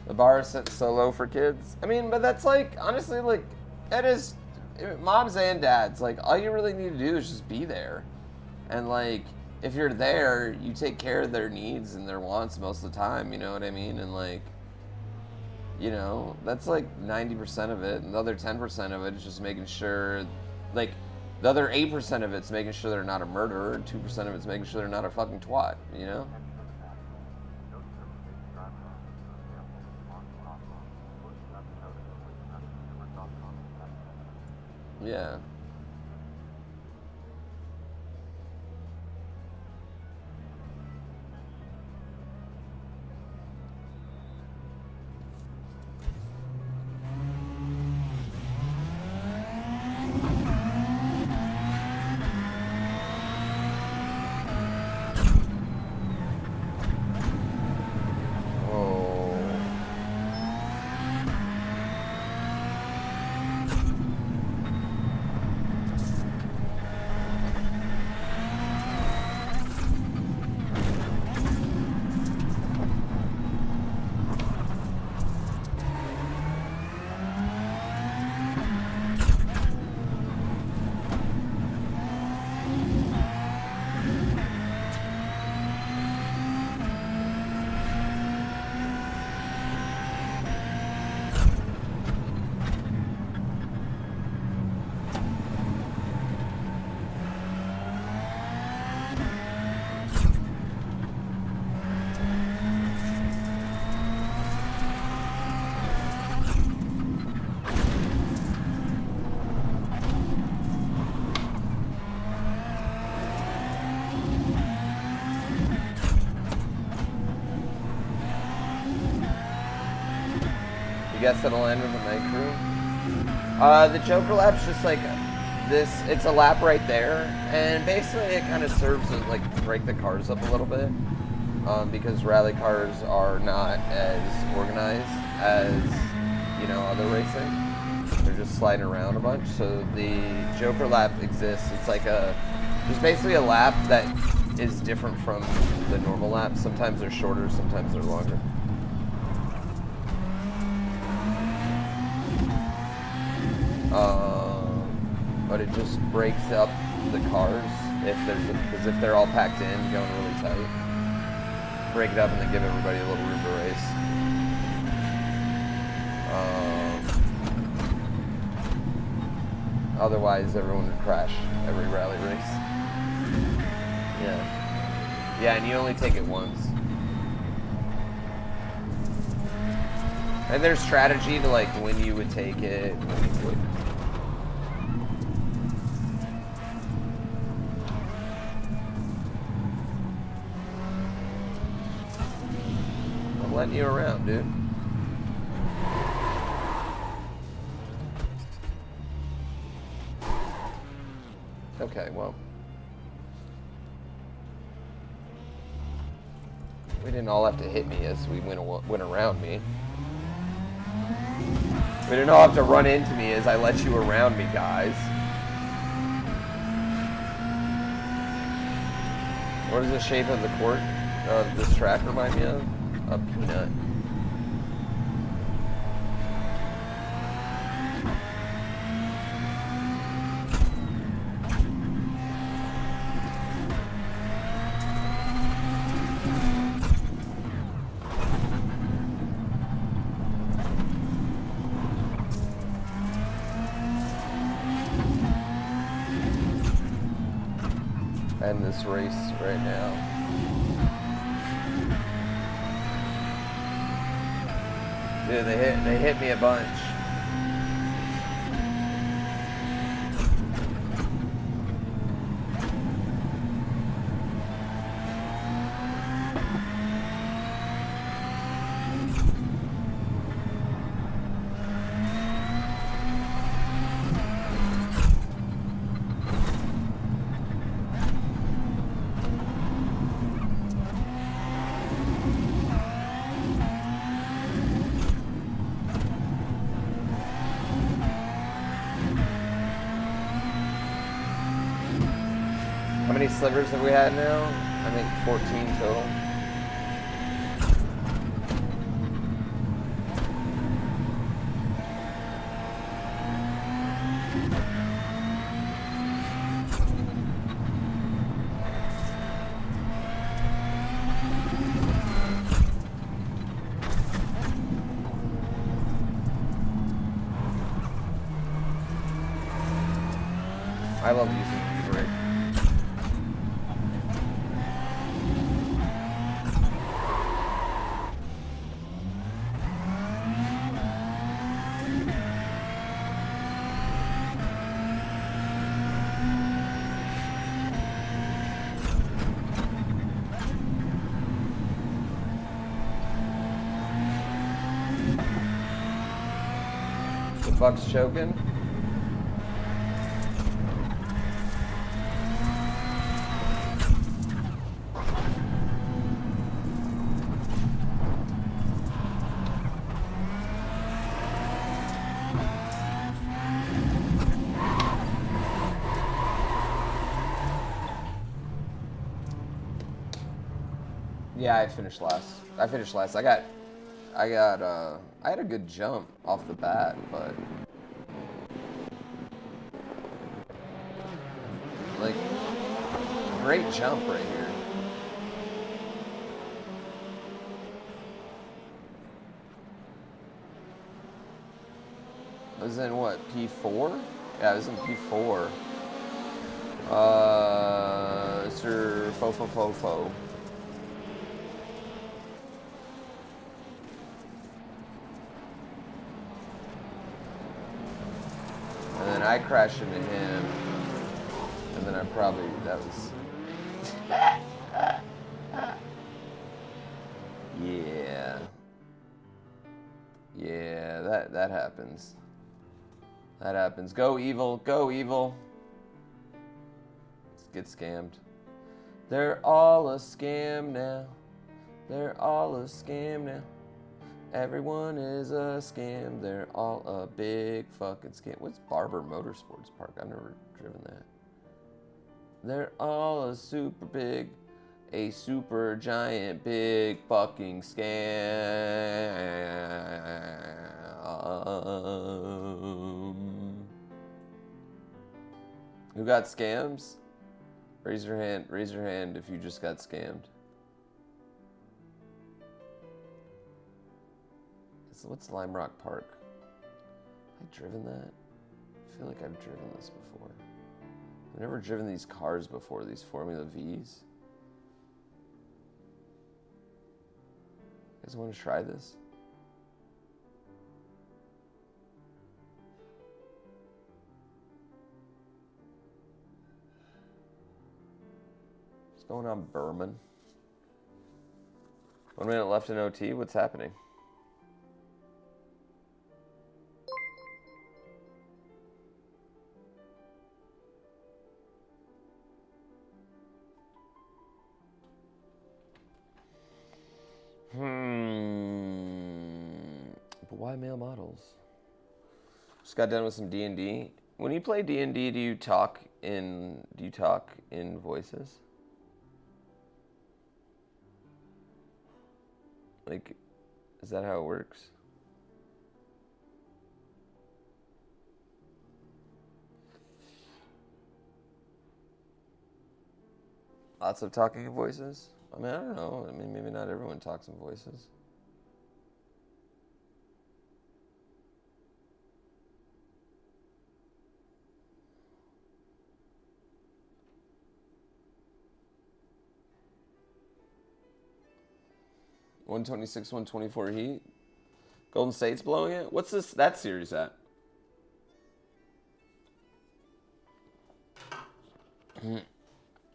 The bar is set so low for kids. I mean, but that's like, honestly, like, that is, moms and dads, like, all you really need to do is just be there. And, like, if you're there, you take care of their needs and their wants most of the time, you know what I mean? And, like, you know, that's like 90% of it. And the other 10% of it is just making sure, like, the other 8% of it's making sure they're not a murderer, and 2% of it's making sure they're not a fucking twat, you know? Yeah. Guess it'll end with a night crew. The Joker lap's just like this. It's a lap right there, and basically it kind of serves to like break the cars up a little bit, because rally cars are not as organized as, you know, other racing. They're just sliding around a bunch. So the Joker lap exists. It's like just basically a lap that is different from the normal laps. Sometimes they're shorter, sometimes they're longer. But it just breaks up the cars because if they're all packed in, going really tight. Break it up and then give everybody a little room to race. Otherwise, everyone would crash every rally race. Yeah. Yeah, and you only take it once. And there's strategy to like when you would take it, when you would. I'm letting you around, dude. Okay, well. We didn't all have to hit me as we went around me. We didn't all have to run into me as I let you around me, guys. What does the shape of the court of this track remind me of? A peanut. End this race right now. Dude, they hit me a bunch. many slivers have we had now? I think 14 total. I love using the brake. The buck's choking. Yeah, I finished last. I had a good jump off the bat, but like, great jump right here. I was in what, P4? Yeah, I was in P4. Sir Fo. And then I crashed into him, and then that was, yeah, that happens. That happens. Go evil, go evil. Let's get scammed. They're all a scam now. They're all a scam now. Everyone is a scam. They're all a big fucking scam. What's Barber Motorsports Park? I've never driven that. They're all a super giant, big fucking scam. Who got scams? Raise your hand. Raise your hand if you just got scammed. What's Lime Rock Park? Have I driven that? I feel like I've driven this before. I've never driven these cars before, these Formula Vs. You guys want to try this? What's going on, Berman? 1 minute left in OT. What's happening? But why male models? Just got done with some D&D. When you play D&D, do you talk in voices? Like, is that how it works? Lots of talking in voices? I mean, I don't know. I mean, maybe not everyone talks in voices. $126, $124 Heat. Golden State's blowing it? What's that series at?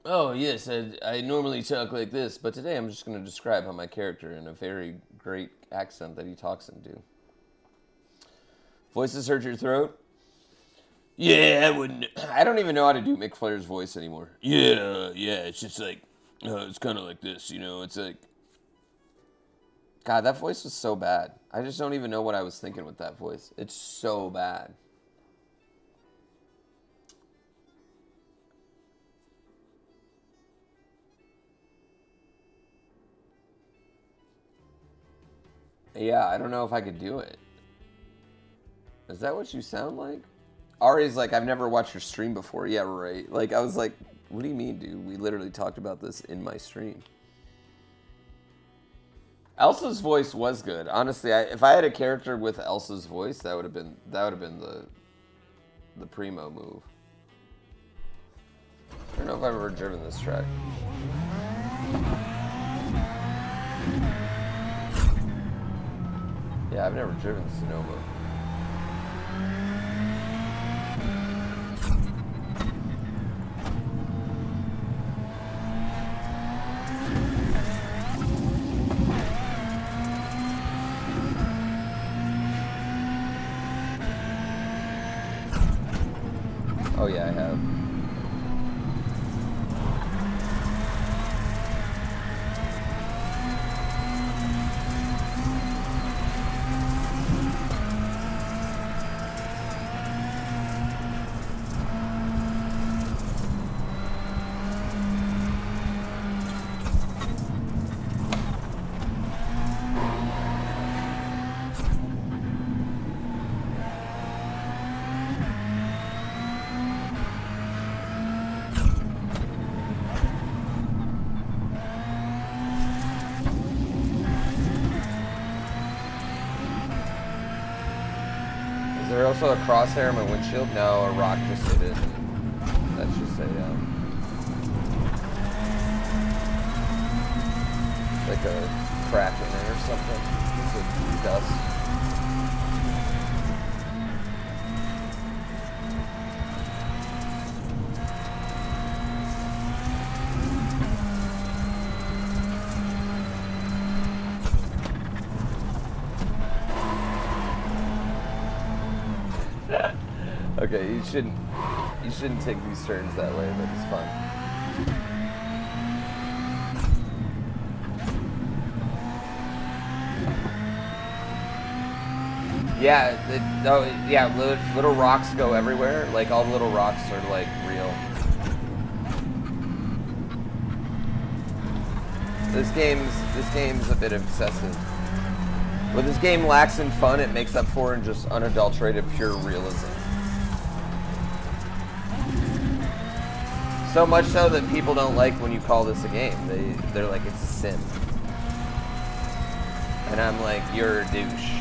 Oh, yes, I normally talk like this, but today I'm just going to describe how my character in a very great accent that he talks into. Voices hurt your throat? Yeah, I don't even know how to do Mick Flair's voice anymore. Yeah, it's just like, it's kind of like this, you know, it's like, God, that voice was so bad. I just don't even know what I was thinking with that voice. It's so bad. Yeah, I don't know if I could do it. Is that what you sound like? Ari's like, I've never watched your stream before. Yeah, right. Like, I was like, what do you mean, dude? We literally talked about this in my stream. Elsa's voice was good. Honestly, if I had a character with Elsa's voice, that would have been the primo move. I don't know if I've ever driven this track. Yeah, I've never driven Sonoma. Oh yeah, I have. Is there also a crosshair on my windshield? No, a rock just hit it. That's just like a crack in it or something. It's a dust. Okay, you shouldn't take these turns that way, but it's fun. Yeah, little rocks go everywhere. Like all the little rocks are like real. This game's a bit excessive. When this game lacks in fun, it makes up for in just unadulterated pure realism. So much so that people don't like when you call this a game. They're like, it's a sim. And I'm like, you're a douche.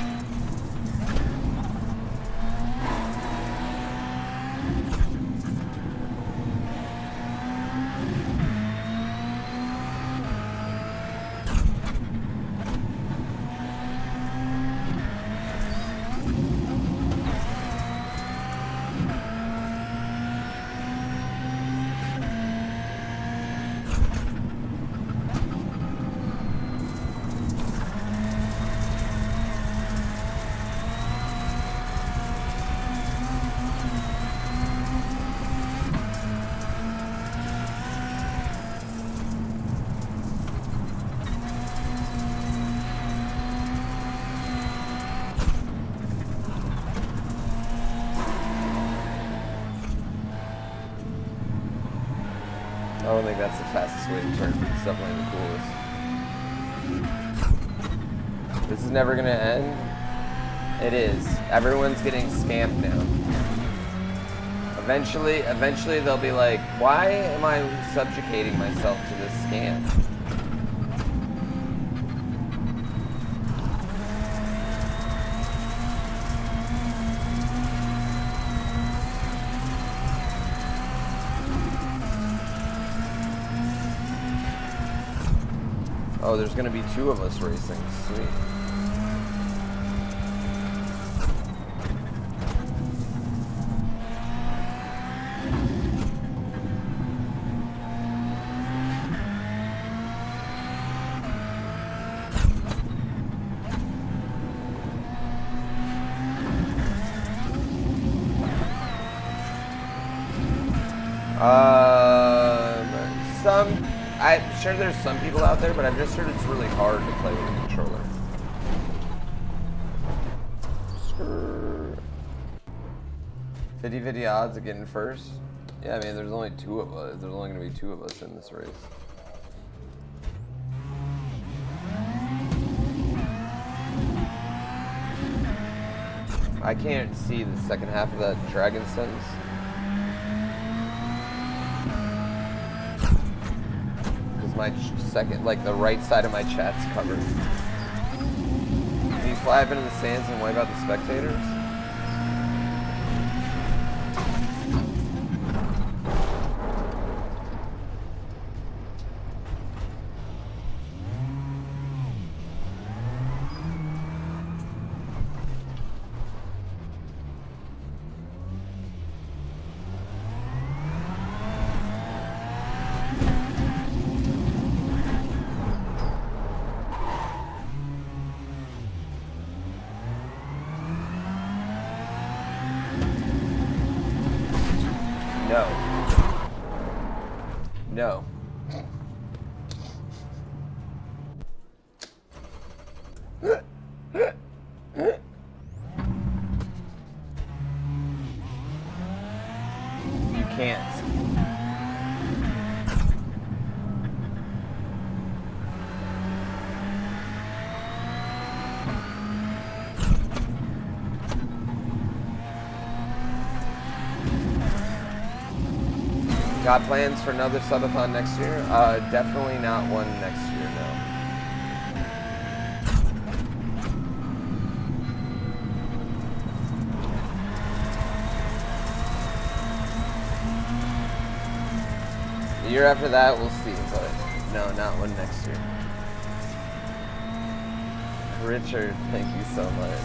I don't think that's the fastest way to turn, but it's definitely the coolest. This is never gonna end? It is. Everyone's getting scammed now. Eventually they'll be like, why am I subjugating myself to this scam? Oh, there's gonna be 2 of us racing. Sweet. I'm sure there's some people out there, but I've just heard it's really hard to play with a controller. Skrrr. 50-50 odds of getting first? Yeah, I mean, there's only 2 of us. There's only going to be 2 of us in this race. I can't see the second half of that dragon sentence. Because my second, like the right side of my chat's covered. Can you fly up into the sands and wipe out the spectators? No. You can't. Got plans for another subathon next year? Definitely not one next year, no. The year after that, we'll see, but no, not one next year. Richard, thank you so much.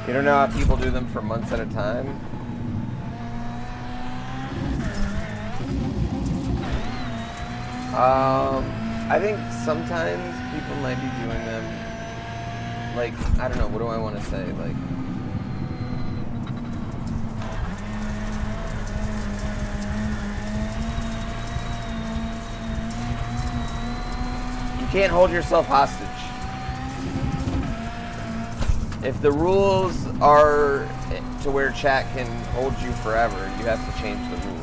You don't know how people do them for months at a time? I think sometimes people might be doing them, like, I don't know, what do I want to say, like, you can't hold yourself hostage. If the rules are to where chat can hold you forever, you have to change the rules.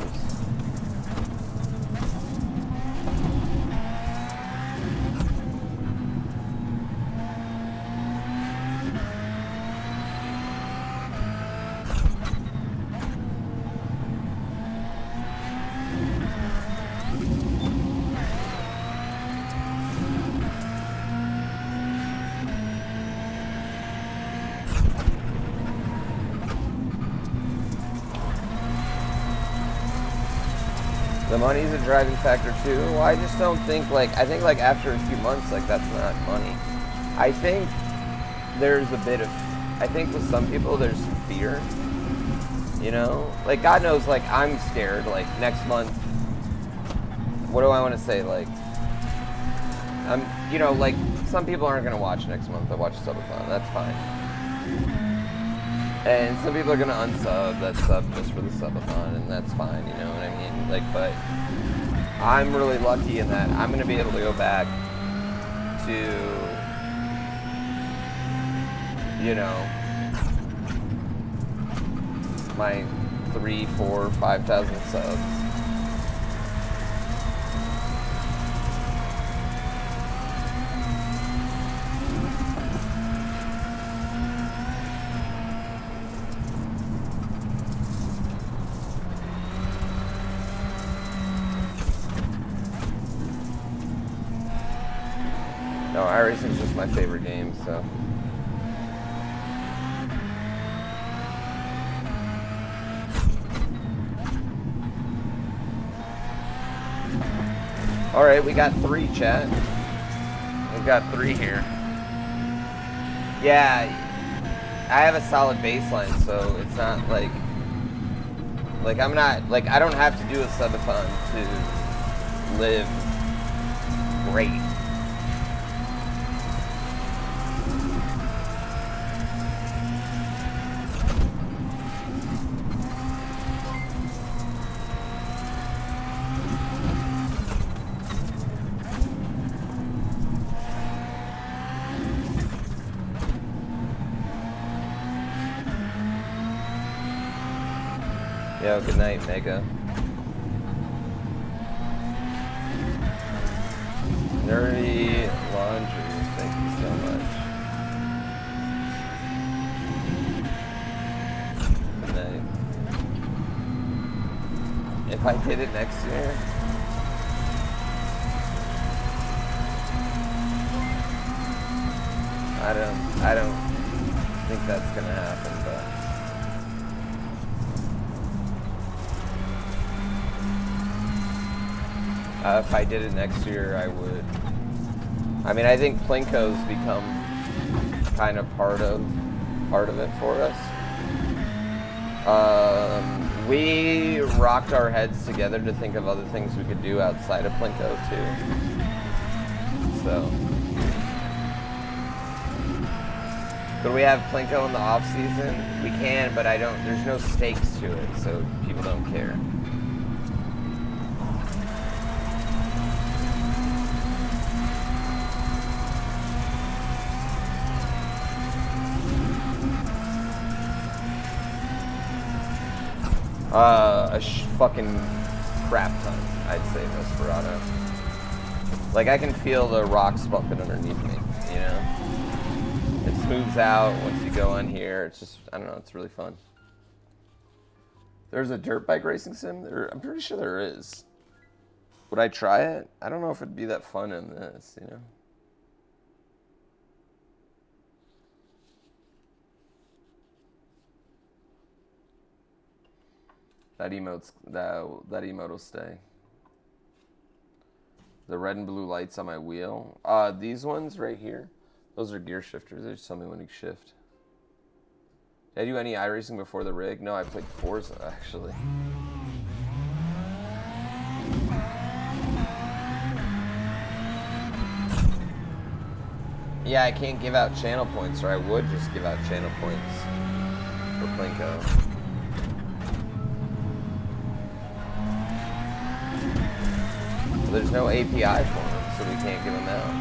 The money's a driving factor too. Well, I just don't think, like, I think like after a few months, like, that's not money. I think there's a bit of, I think with some people there's fear, you know? Like, God knows, like, I'm scared, like, next month, what do I want to say, like, I'm, you know, like, some people aren't going to watch next month. They'll watch Subathon, that's fine. And some people are going to unsub that sub just for the Subathon, and that's fine, you know what I mean? Like, but I'm really lucky in that I'm going to be able to go back to, you know, my 3, 4, 5,000 subs. No, iRacing's just my favorite game, so. Alright, we got 3, chat. We've got 3 here. Yeah, I have a solid baseline, so it's not like I'm not, like, I don't have to do a subathon to live great. Yo, good night, Mega. Nerdy Laundry, thank you so much. Good night. If I did it next year, I don't think that's gonna happen, but if I did it next year, I would. I mean, I think Plinko's become kind of part of it for us. We rocked our heads together to think of other things we could do outside of Plinko too. So, could we have Plinko in the off season? We can, but there's no stakes to it, so people don't care. A fucking crap ton, I'd say, Desperado. Like, I can feel the rocks bumping underneath me, you know? It smooths out once you go on here. It's just, I don't know, it's really fun. There's a dirt bike racing sim? I'm pretty sure there is. Would I try it? I don't know if it'd be that fun in this, you know? That emote will stay. The red and blue lights on my wheel. These ones right here, those are gear shifters. They just tell me when to shift. Did I do any iRacing before the rig? No, I played Forza actually. Yeah, I can't give out channel points, or I would just give out channel points for Plinko. There's no API for them, so we can't give them out.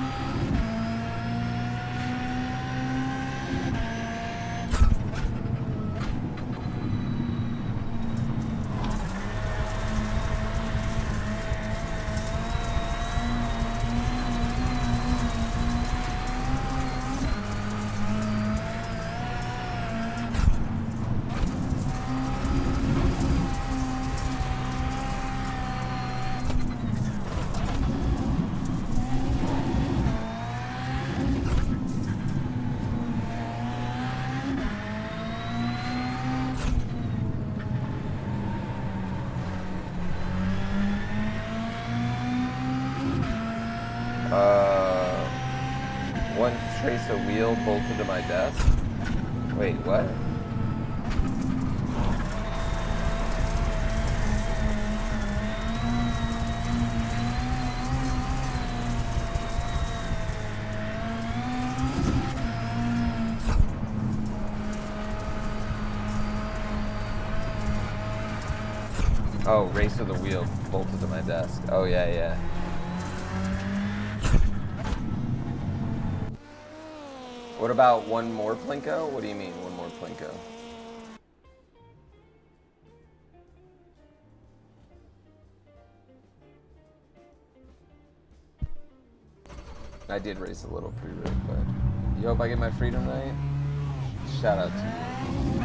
Trace a wheel bolted to my desk. Wait, what? Oh, race with a wheel bolted to my desk. Oh, yeah, yeah. What about one more Plinko? What do you mean, one more Plinko? I did race a little pre-rig, but you hope I get my freedom night? Shout out to you.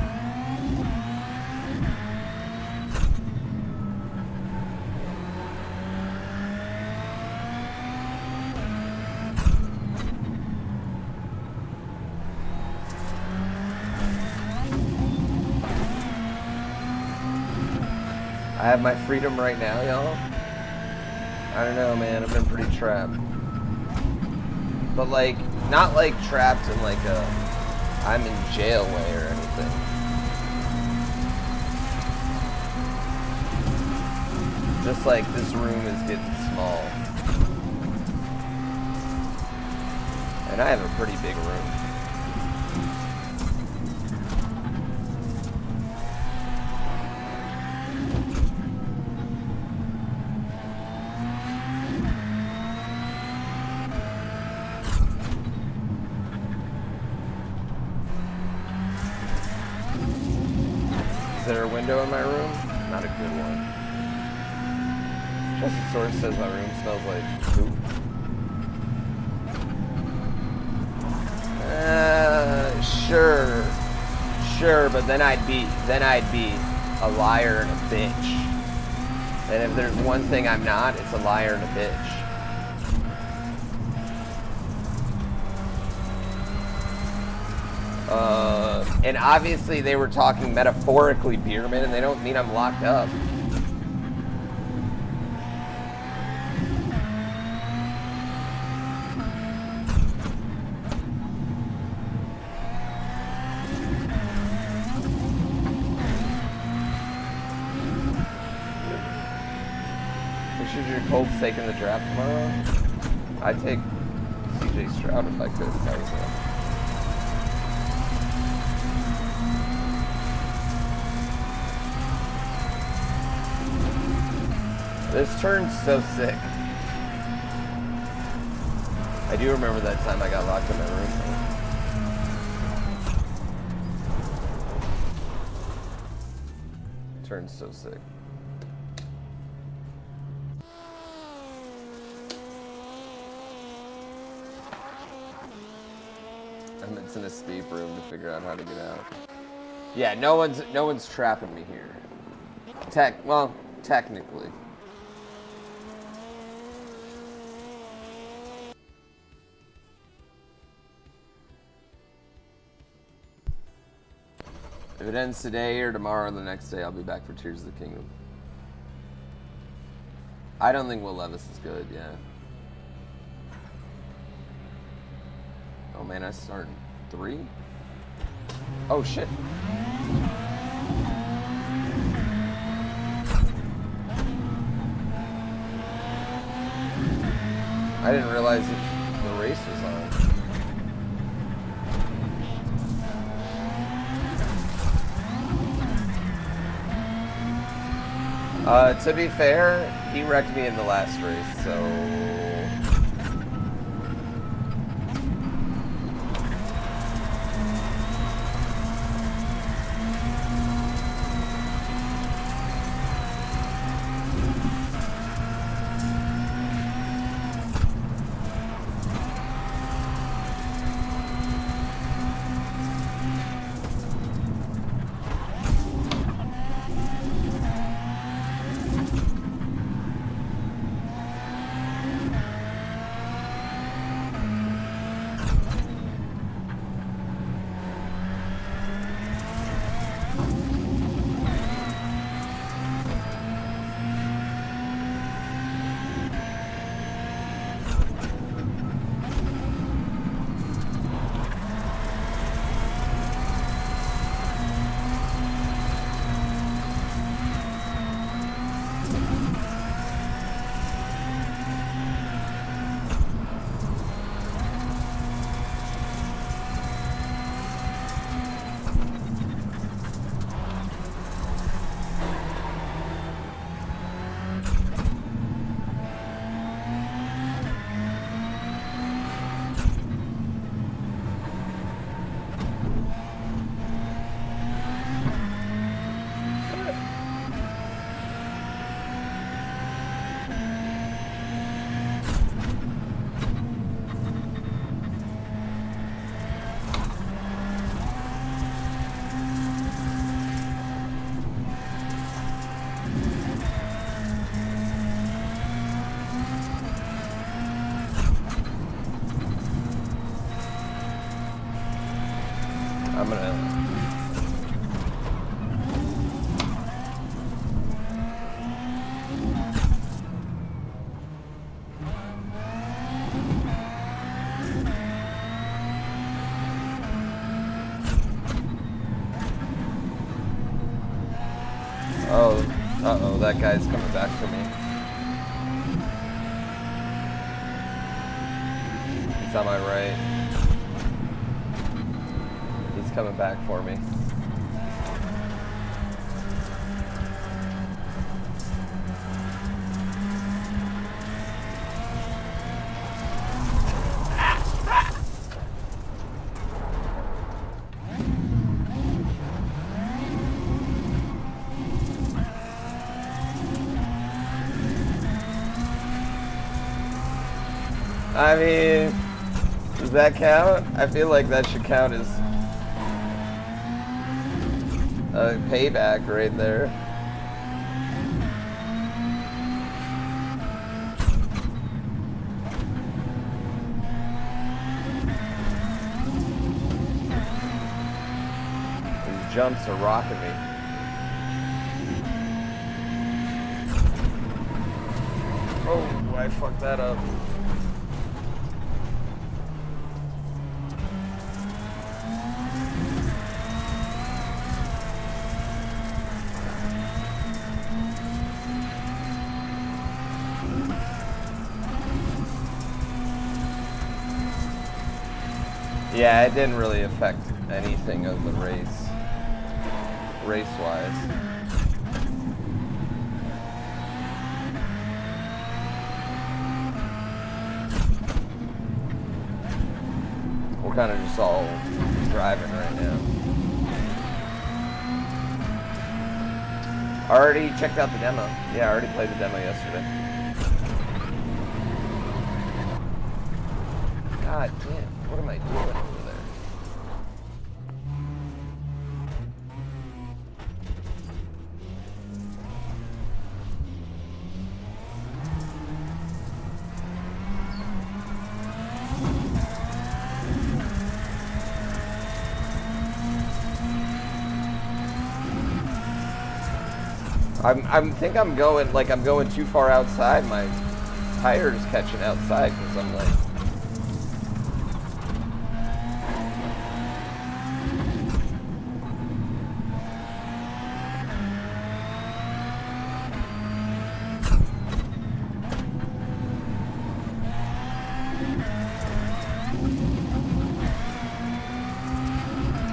I have my freedom right now, y'all. I don't know, man. I've been pretty trapped. But, like, not, like, trapped in, like, a I'm in jail way or anything. Just, like, this room is getting small. And I have a pretty big room. Is there a window in my room? Not a good one. Just the source says my room smells like poop. Sure, but then I'd be a liar and a bitch. And if there's one thing I'm not, it's a liar and a bitch. And obviously they were talking metaphorically, Beerman, and they don't mean I'm locked up. Should your Colts taking the draft tomorrow? I'd take CJ Stroud if I could. If I was him. This turn's so sick. I do remember that time I got locked in my room. Turn's so sick. It's an escape room to figure out how to get out. Yeah, no one's trapping me here. Well, technically. If it ends today or tomorrow or the next day, I'll be back for Tears of the Kingdom. I don't think Will Levis is good, yeah. Oh man, I start 3? Oh shit. I didn't realize that the race was on. To be fair, he wrecked me in the last race, so... Oh, uh-oh, that guy's coming back for me. He's on my right. He's coming back for me. I mean, does that count? I feel like that should count as a payback right there. These jumps are rocking me. Oh, I fucked that up. Yeah, it didn't really affect anything of the race-wise. We're kind of just all driving right now. I already checked out the demo. Yeah, I already played the demo yesterday. God damn, what am I doing over there? I think I'm going too far outside. My tire's catching outside because I'm like.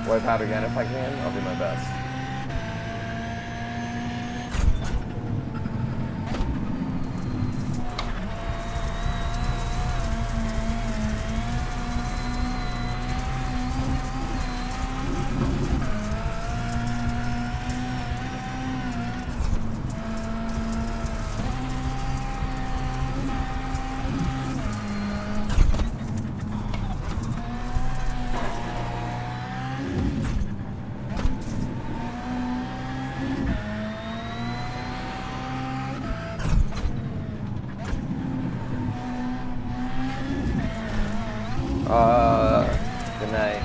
Wipe out again if I can. I'll do my best. Good night.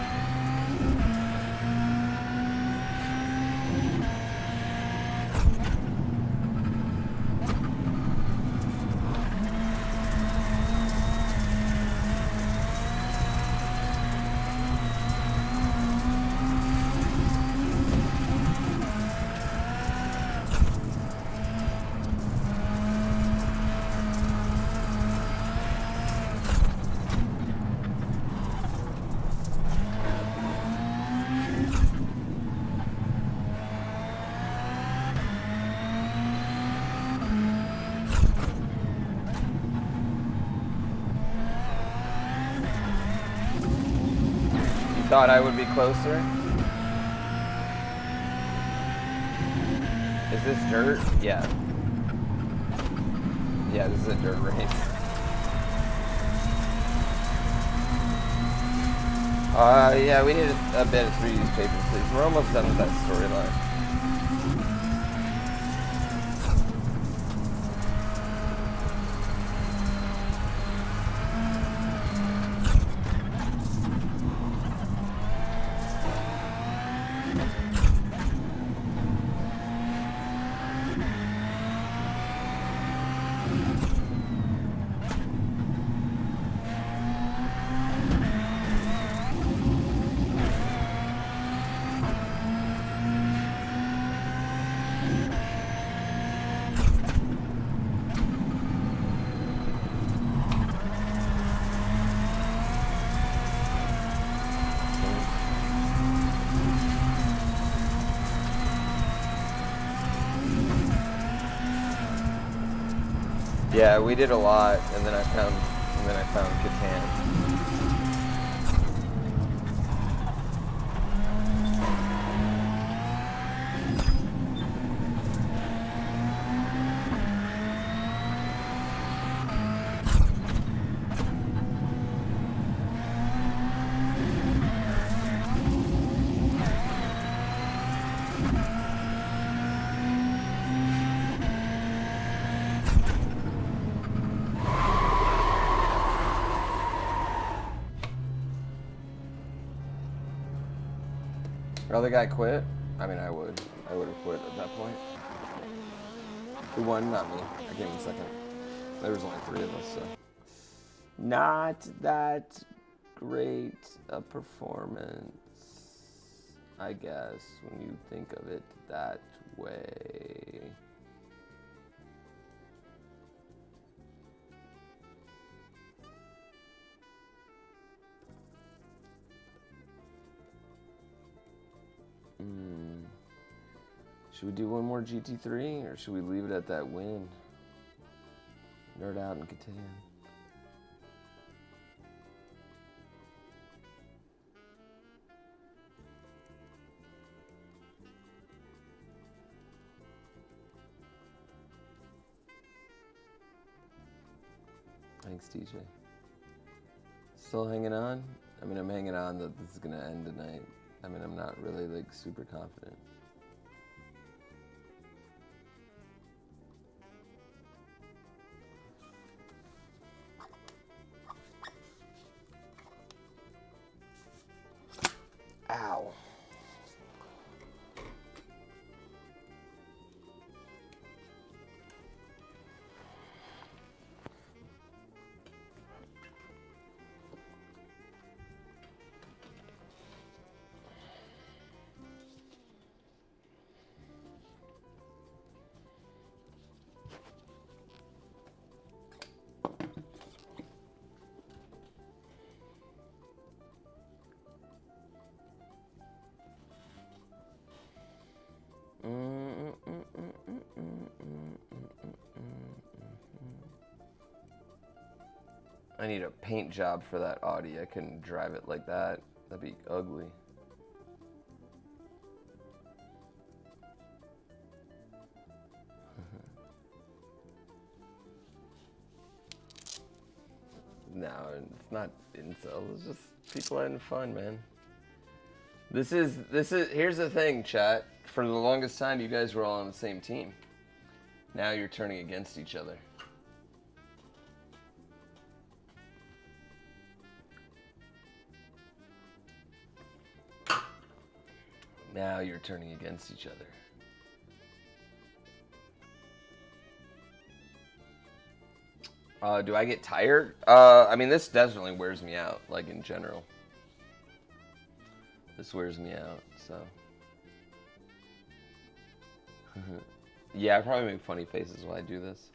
Thought I would be closer. Is this dirt? Yeah. Yeah, this is a dirt race. Yeah, we need a bit of 3D paper, please. We're almost done with that storyline. Yeah, we did a lot, and then I found Catan. The other guy quit? I mean, I would have quit at that point. Who won? Not me. I came in second. There was only 3 of us, so. Not that great a performance, I guess, when you think of it that way. Should we do one more GT3, or should we leave it at that win? Nerd out in Catan. Thanks, TJ. Still hanging on? I mean, I'm hanging on that this is gonna end tonight. I mean, I'm not really, like, super confident. Ow. I need a paint job for that Audi. I couldn't drive it like that. That'd be ugly. No, it's not incel. It's just people having fun, man. This is, here's the thing, chat. For the longest time, you guys were all on the same team. Now you're turning against each other. Now you're turning against each other. Do I get tired? I mean, this definitely wears me out, like in general. This wears me out, so. Yeah, I probably make funny faces while I do this.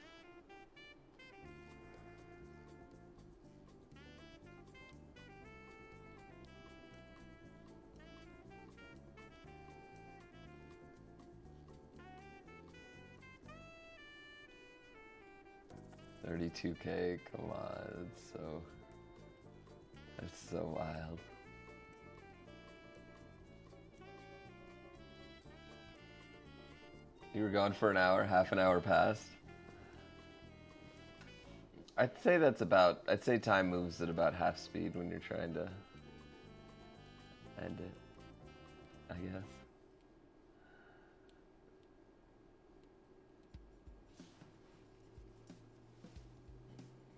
$32K, come on, that's so wild. You were gone for an hour, half an hour passed. I'd say time moves at about half speed when you're trying to end it, I guess.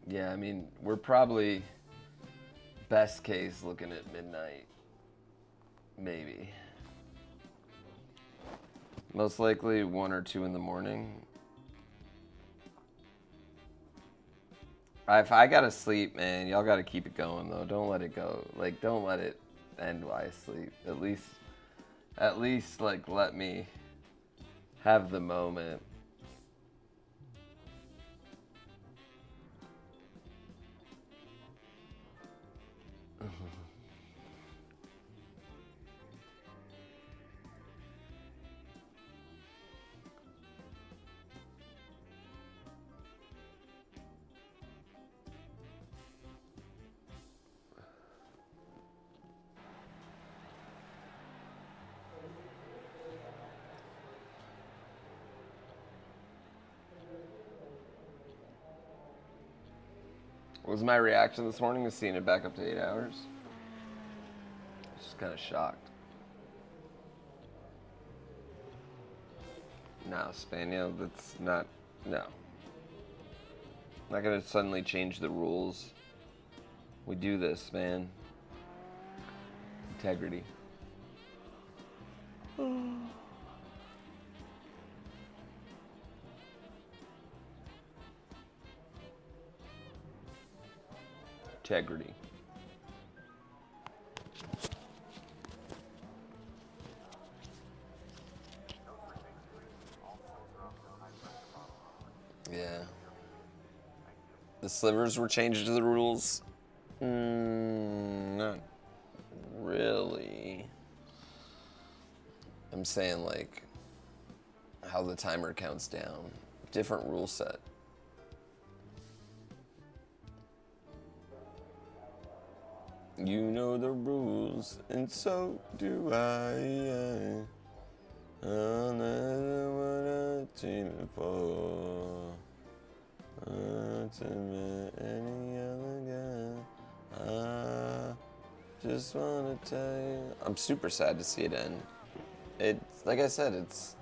Yeah, I mean, we're probably best case looking at midnight, maybe. Most likely 1 or 2 in the morning. If I gotta sleep, man, y'all gotta keep it going though. Don't let it go. Like, don't let it end while I sleep. At least like let me have the moment. What was my reaction this morning to seeing it back up to 8 hours? I was just kind of shocked. No, Spaniel, that's not, no. Not gonna suddenly change the rules. We do this, man. Integrity. Integrity. Yeah. The slivers were changed to the rules? Not really. I'm saying like how the timer counts down. Different rule set. You know the rules, and so do I. I'll never wanna dream before. To any other guy. I just wanna tell you. I'm super sad to see it end. It's like I said, it's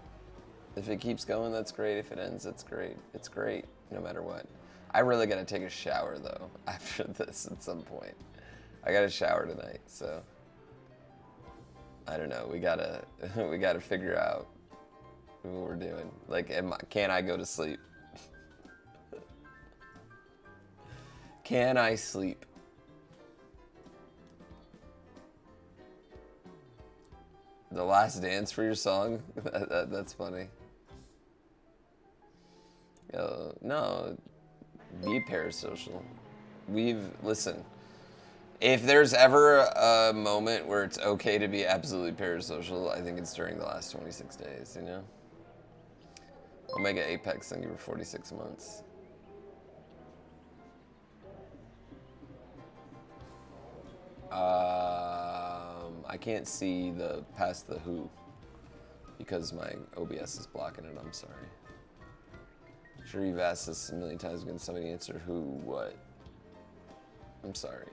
if it keeps going, that's great. If it ends, that's great. It's great, no matter what. I really gotta take a shower though after this at some point. I got a shower tonight, so I don't know. We gotta figure out what we're doing. Like, can I go to sleep? Can I sleep? The last dance for your song? That's funny. No, be parasocial. Listen. If there's ever a moment where it's okay to be absolutely parasocial, I think it's during the last 26 days, you know? Omega Apex, thank you for 46 months. I can't see past the who because my OBS is blocking it, I'm sorry. I'm sure you've asked this a million times, can somebody answer who, what? I'm sorry.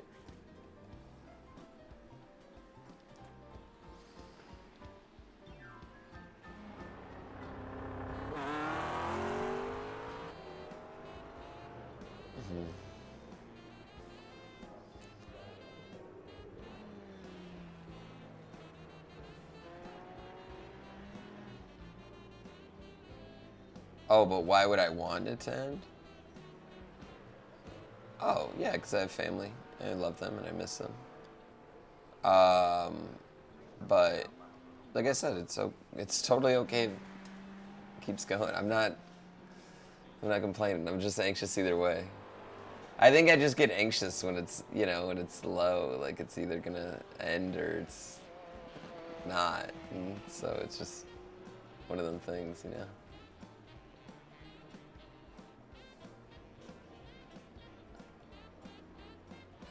Oh, but why would I want it to end? Oh, yeah, because I have family. I love them and I miss them. But like I said, it's totally okay if it keeps going. I'm not complaining. I'm just anxious either way. I think I just get anxious when it's, when it's low. Like it's either gonna end or it's not. And so it's just one of them things,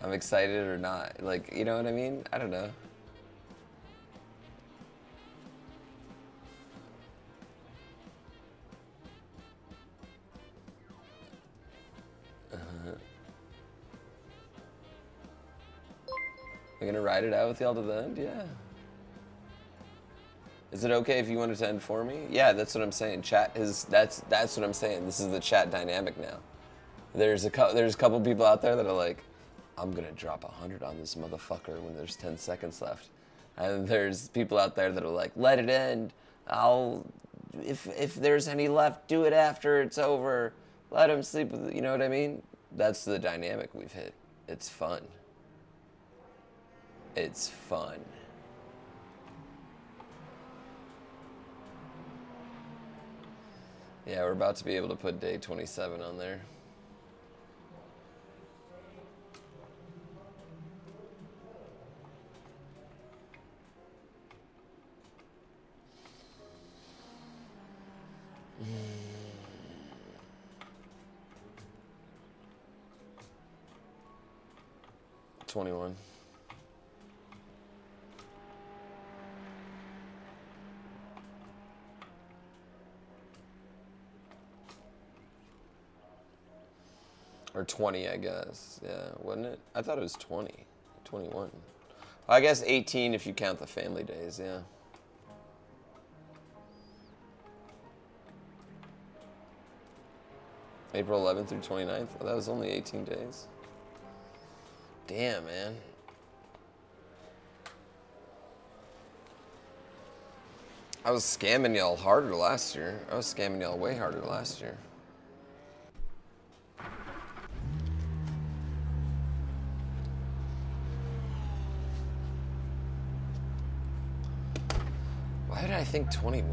I'm excited or not. Like, you know what I mean? I don't know. I'm gonna ride it out with y'all to the end? Yeah. Is it okay if you wanted to end for me? Yeah, that's what I'm saying. Chat is, that's what I'm saying. This is the chat dynamic now. There's a couple people out there that are like, I'm gonna drop 100 on this motherfucker when there's 10 seconds left. And there's people out there that are like, let it end. If there's any left, do it after it's over. Let him sleep with, you know what I mean? That's the dynamic we've hit. It's fun. It's fun. Yeah, we're about to be able to put day 27 on there. Mm. 21. Or 20, I guess. Yeah, wasn't it? I thought it was 20. 21. Well, I guess 18 if you count the family days, yeah. April 11th through 29th? Oh, that was only 18 days. Damn, man. I was scamming y'all harder last year. I was scamming y'all way harder last year. Why did I think 21?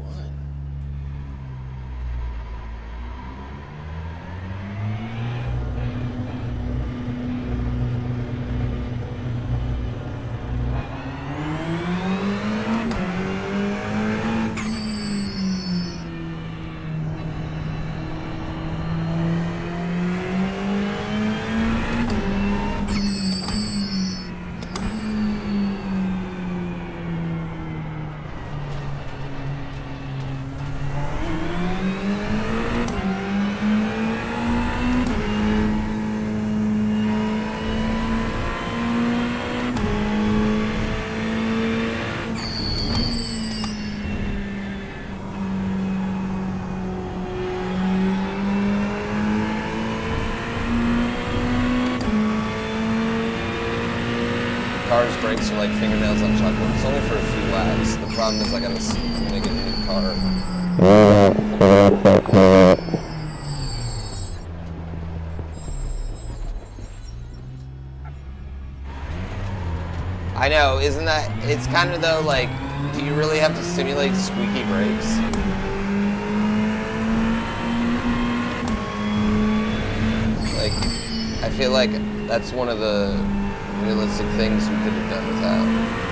Car's brakes are like fingernails on chalkboard. It's only for a few laps. The problem is I gotta make it a new car. I know, isn't that, it's kind of though like, do you really have to simulate squeaky brakes? Like, I feel like that's one of the realistic things we could have done without.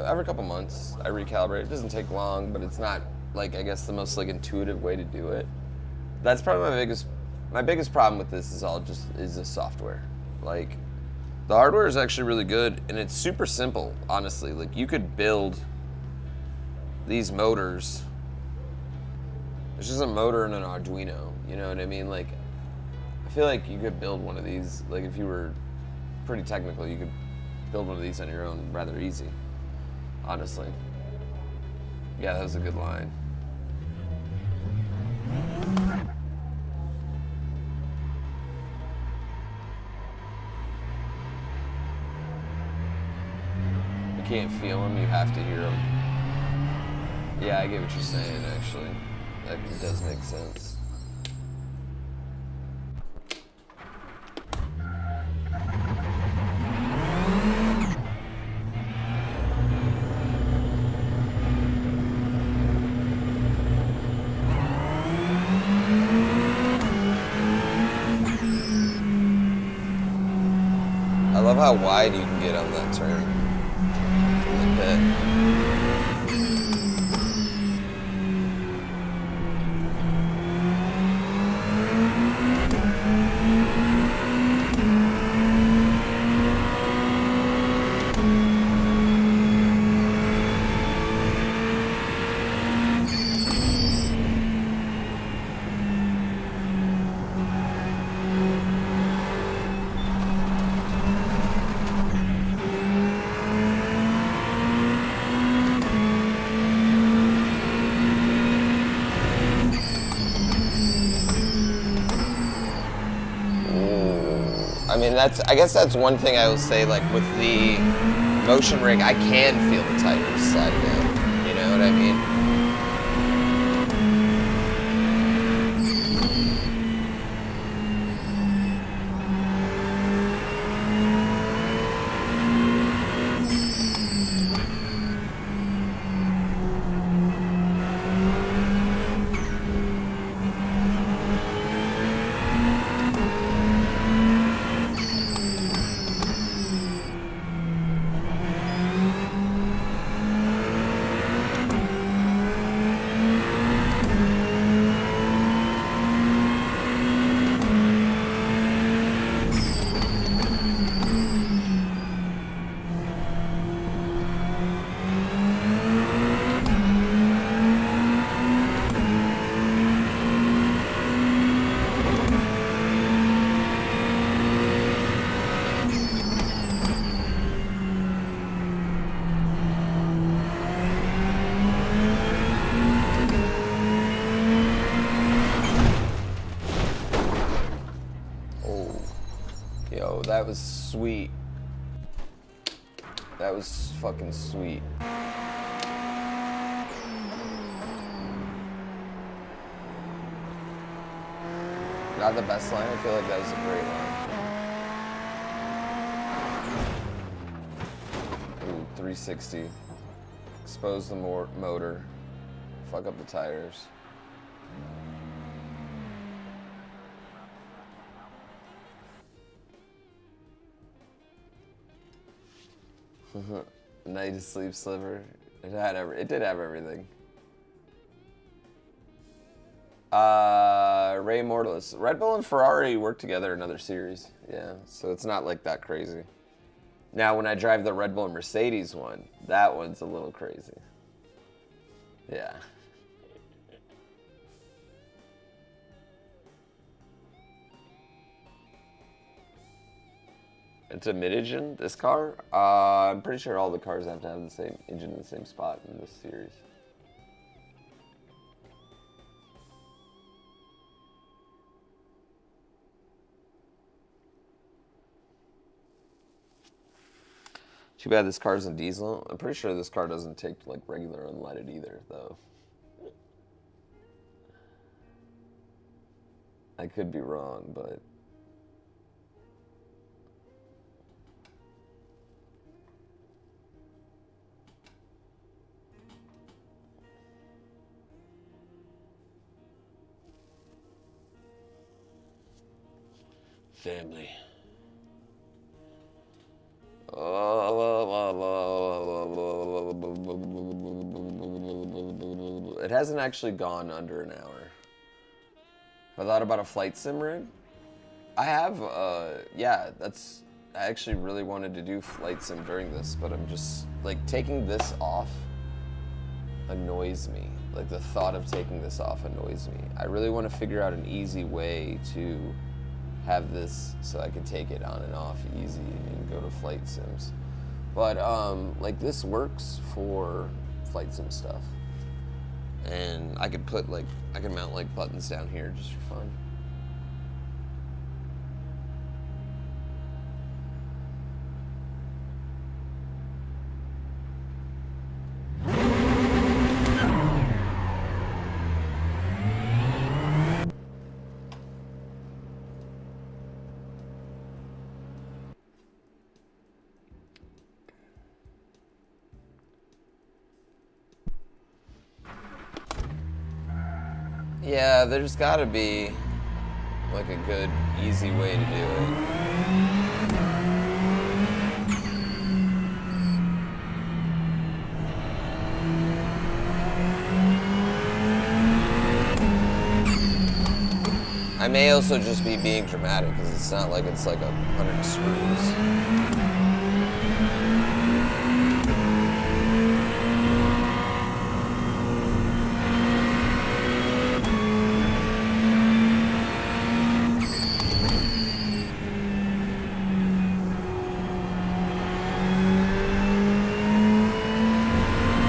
Every couple months, I recalibrate. It doesn't take long, but it's not like, I guess, the most like intuitive way to do it. That's probably my biggest problem with this is the software. Like, the hardware is actually really good, and it's super simple, honestly. Like, you could build these motors. It's just a motor and an Arduino, you know what I mean? Like, I feel like you could build one of these, like, if you were pretty technical, you could build one of these on your own rather easy, honestly. Yeah, that was a good line. You can't feel them, you have to hear them. Yeah, I get what you're saying, actually. That does make sense. I love how wide you can get on that turn in the pit. I mean, I guess that's one thing I will say, like, with the motion rig, I can feel the tires sliding down, you know what I mean? that was sweet. That was fucking sweet. Not the best line, I feel like that was a great line. Ooh, 360. Expose the motor. Fuck up the tires. Night to sleep sliver. It did have everything. Ray Mortalis. Red Bull and Ferrari work together in another series. Yeah, so it's not like that crazy. Now, when I drive the Red Bull and Mercedes one, that one's a little crazy. Yeah. It's a mid-engine, this car? I'm pretty sure all the cars have to have the same engine in the same spot in this series. Too bad this car's in diesel. I'm pretty sure this car doesn't take like regular unleaded either, though. I could be wrong, but... Family. It hasn't actually gone under an hour. I thought about a flight sim rig. I have, yeah, I actually really wanted to do flight sim during this, but I'm just, like, taking this off annoys me. Like, the thought of taking this off annoys me. I really want to figure out an easy way to have this so I can take it on and off easy and go to flight sims. But, like, this works for flight sim stuff. And I could put, like, I can mount, like, buttons down here just for fun. Yeah, there's gotta be, like, a good, easy way to do it. I may also just be being dramatic, because it's not like it's like 100 screws.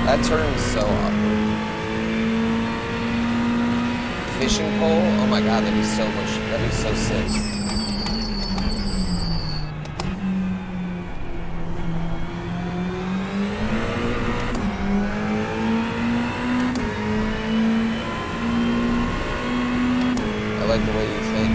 That turn's so awkward. Fishing pole? Oh my god, that'd be so sick. I like the way you think.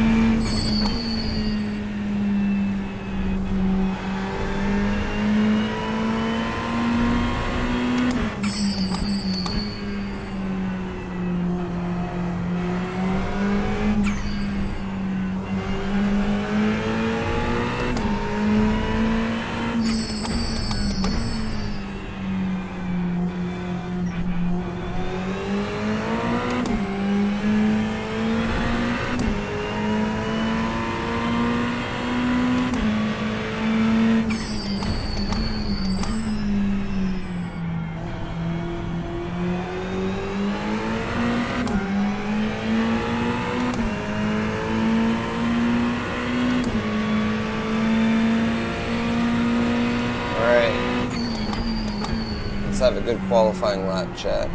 Have a good qualifying lap, chat.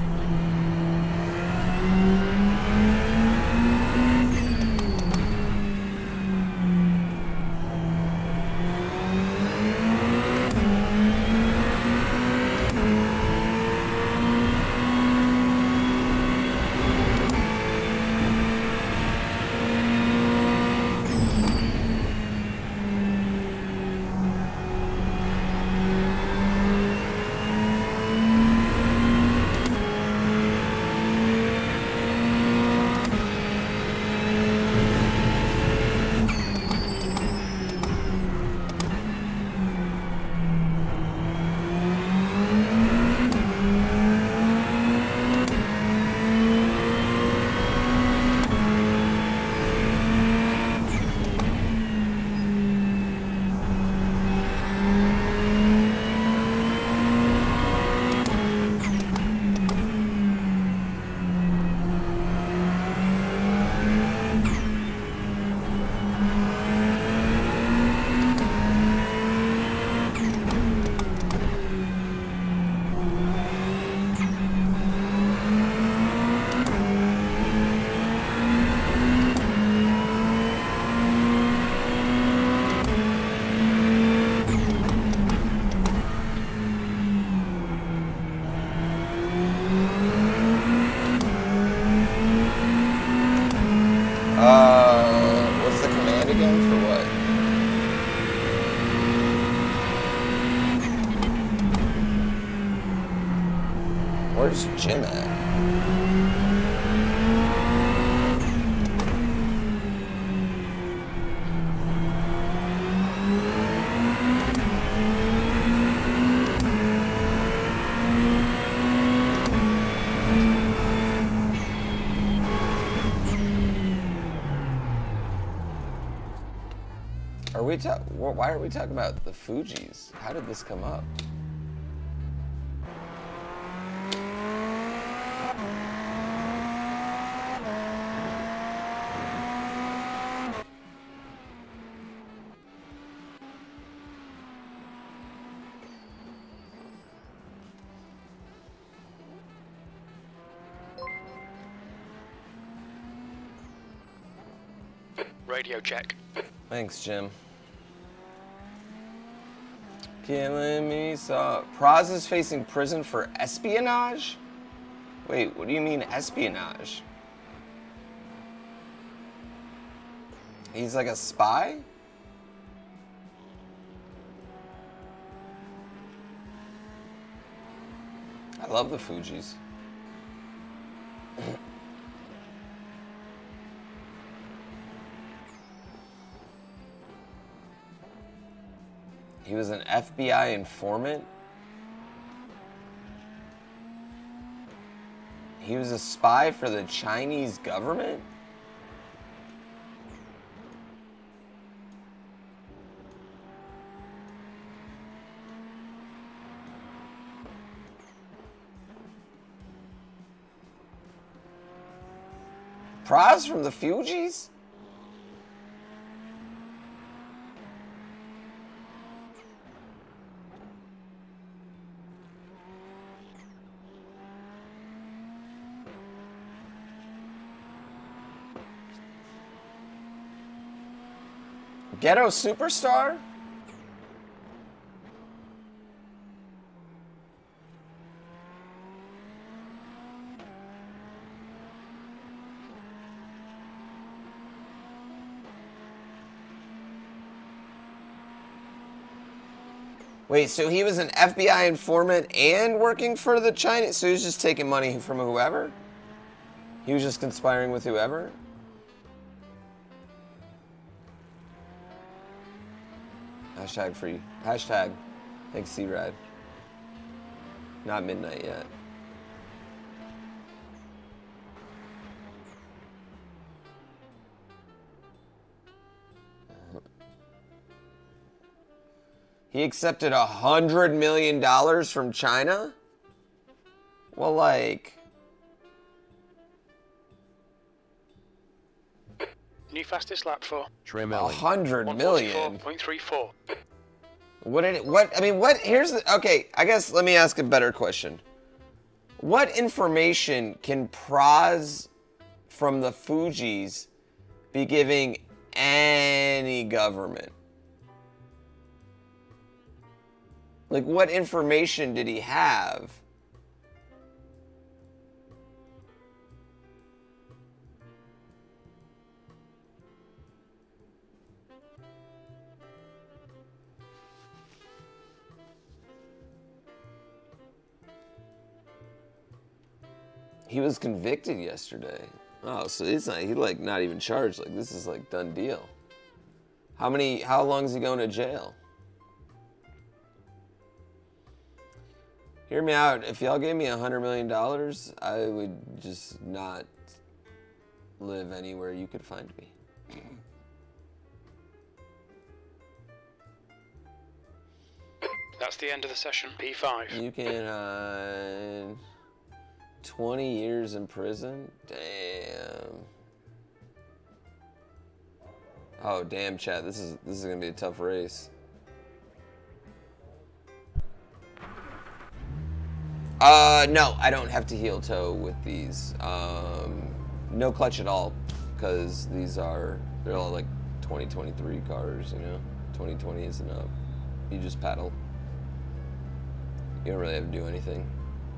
Where's Jim at? Why are we talking about the Fugees? How did this come up? Radio check. Thanks, Jim. Killing me soft. Praz is facing prison for espionage? Wait, what do you mean espionage? He's like a spy? I love the Fugees. He was an FBI informant. He was a spy for the Chinese government? Praz from the Fugees? Ghetto superstar? Wait, so he was an FBI informant and working for the Chinese? So he was just taking money from whoever? He was just conspiring with whoever? Hashtag free. Hashtag. Thanks, C-Rad. Not midnight yet. He accepted $100 million from China? Well, like... New fastest lap for Trim Ellie. 100 million. 144.34. Here's the, okay, I guess let me ask a better question. What information can Praz from the Fugees be giving any government? Like, what information did he have? He was convicted yesterday. Oh, so he's not, not even charged. Like, this is like done deal. How long is he going to jail? Hear me out. If y'all gave me $100 million, I would just not live anywhere you could find me. That's the end of the session. P5. You can 20 years in prison? Damn. Oh, damn, chat. This is gonna be a tough race. No, I don't have to heel toe with these. No clutch at all, because they're all like 2023 cars, you know? 2020 isn't up. You just paddle. You don't really have to do anything.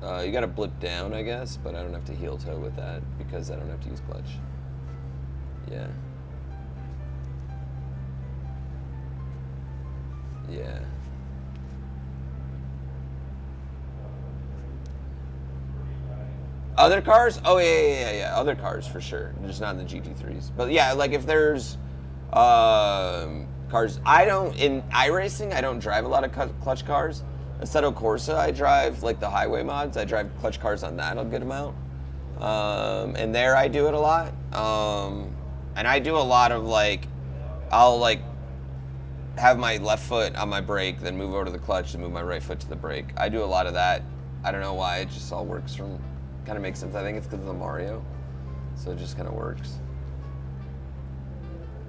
You gotta blip down, I guess, but I don't have to heel toe with that because I don't have to use clutch. Yeah. Yeah. Other cars? Oh yeah. Other cars for sure. Just not in the GT3s. But yeah, like if there's cars, in iRacing I don't drive a lot of clutch cars. Assetto Corsa I drive, like the highway mods. I drive clutch cars on that a good amount. And there I do it a lot. And I do a lot of like, I'll like have my left foot on my brake, then move over to the clutch and move my right foot to the brake. I do a lot of that. I don't know why, it just all works from, kind of makes sense. I think it's because of the Mario, so it just kind of works.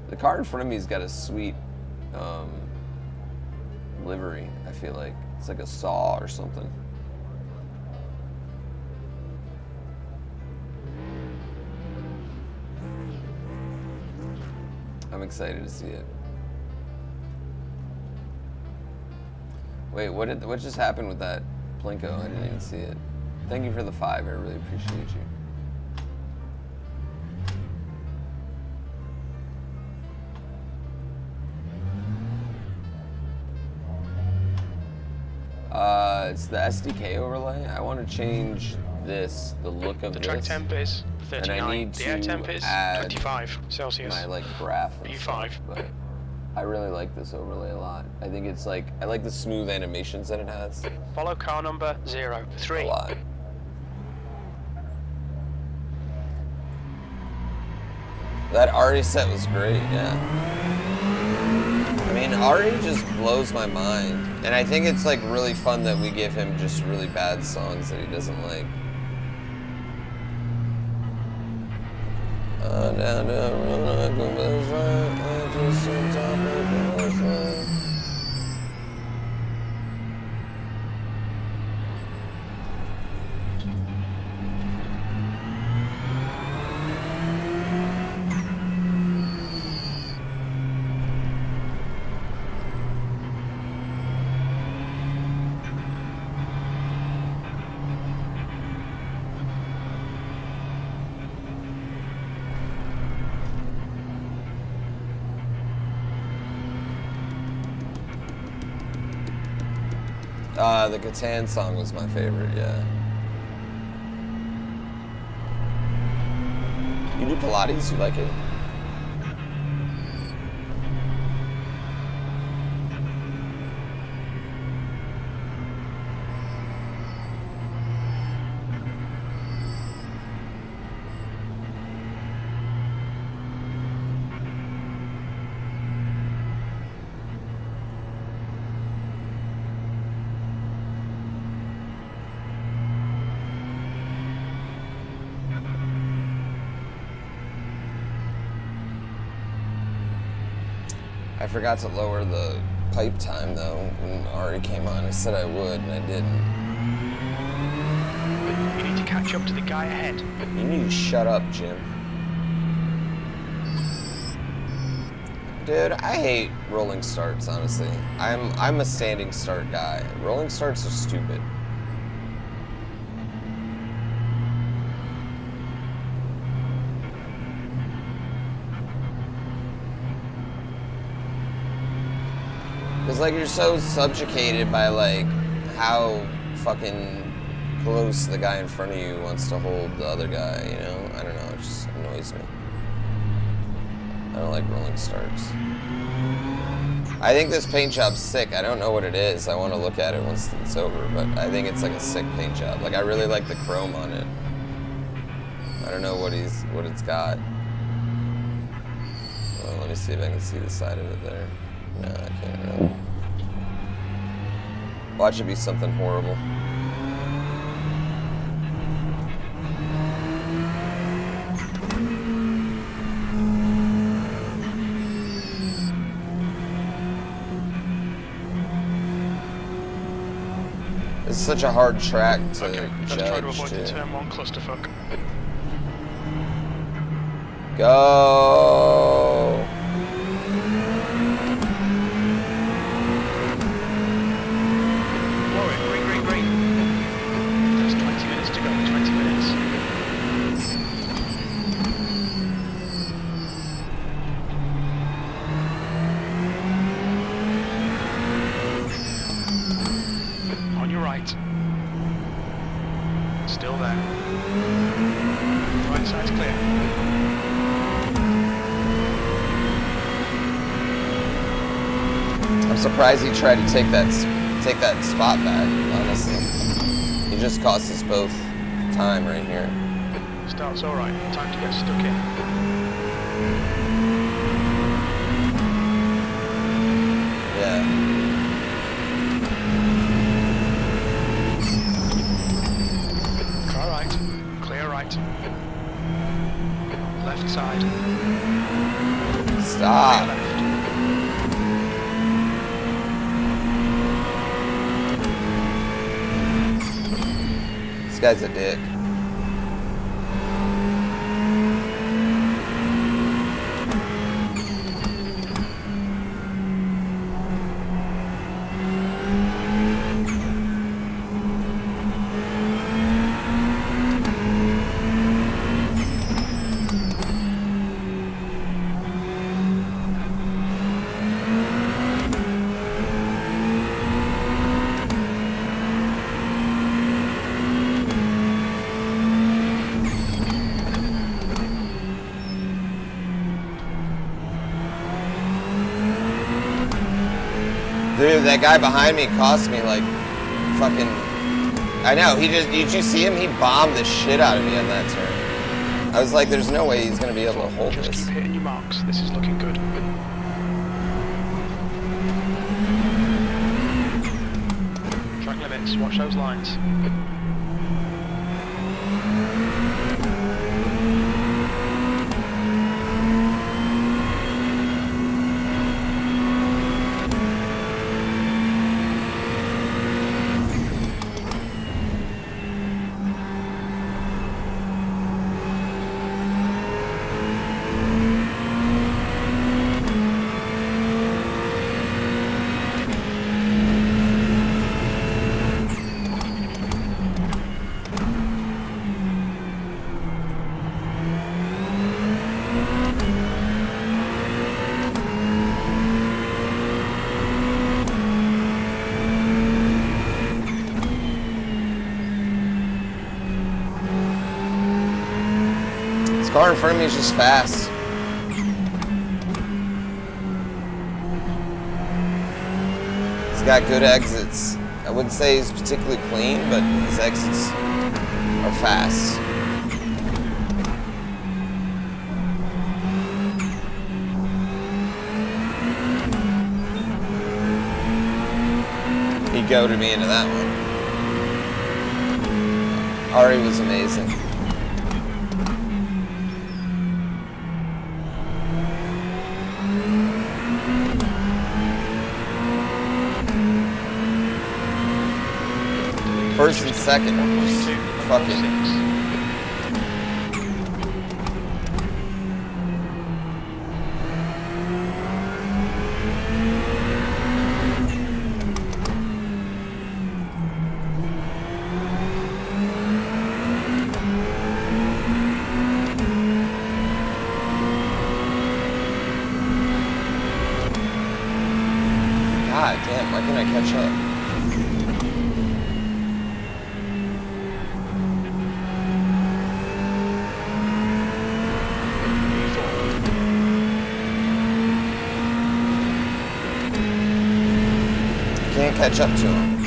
The car in front of me's got a sweet livery, I feel like. It's like a saw or something. I'm excited to see it. Wait, what just happened with that Plinko? I didn't even see it. Thank you for the 5. I really appreciate you. It's the SDK overlay. I want to change this, the look of The this. track temp is 39. And I need the air to temp is add 25 Celsius. my like graph and B5. stuff, but I really like this overlay a lot. I think it's like, I like the smooth animations that it has Follow car number 03. a lot. That Ari set was great, yeah. I mean, Ari just blows my mind. And I think it's like really fun that we give him just really bad songs that he doesn't like. Down the road, I just on top of the roof. The Catan song was my favorite, yeah. You do Pilates? You like it? I forgot to lower the pipe time though when Ari came on. I said I would and I didn't. You need to catch up to the guy ahead. You need to shut up, Jim. Dude, I hate rolling starts, honestly. I'm a standing start guy. Rolling starts are stupid. It's like you're so subjugated by like how fucking close the guy in front of you wants to hold the other guy, you know? I don't know, it just annoys me. I don't like rolling starts. I think this paint job's sick. I don't know what it is. I want to look at it once it's over, but I think it's like a sick paint job. Like I really like the chrome on it. I don't know what it's got. Well, let me see if I can see the side of it there. No, I can't really. Watch it be something horrible. It's such a hard track to Okay, let's judge. try to avoid the Too. turn 1 clusterfuck. Go! Green. There's 20 minutes to go, 20 minutes. On your right. Still there. Right side's clear. I'm surprised he tried to take that spot back, honestly. He just cost us both time right here. Start's alright. Time to get stuck in. Yeah. Car right. Clear right. Left side. Stop. Clear left. This guy's a dick. Dude, that guy behind me cost me like fucking. I know, did you see him? He bombed the shit out of me on that turn. I was like, there's no way he's gonna be able to hold Just this. keep hitting your marks. This is looking good. Track limits. Watch those lines. This car in front of me is just fast. He's got good exits. I wouldn't say he's particularly clean, but his exits are fast. He goaded me into that one. Ari was amazing. First and second was fucking. God damn, why can't I catch up? Can't catch up to him.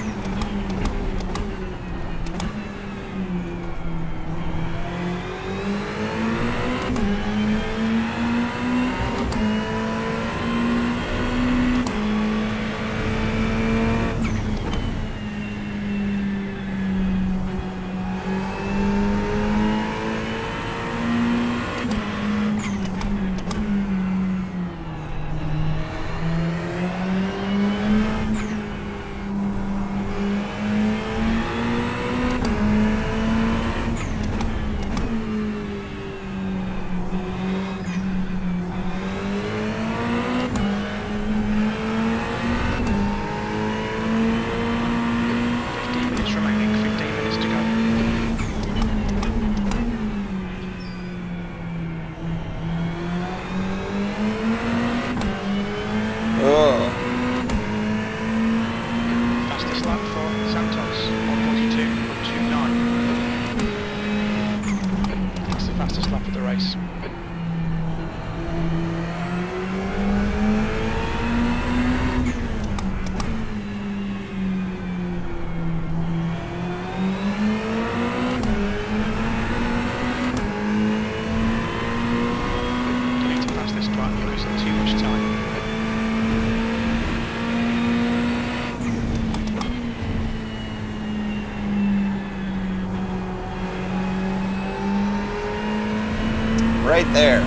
right there.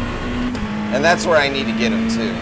And that's where I need to get him too.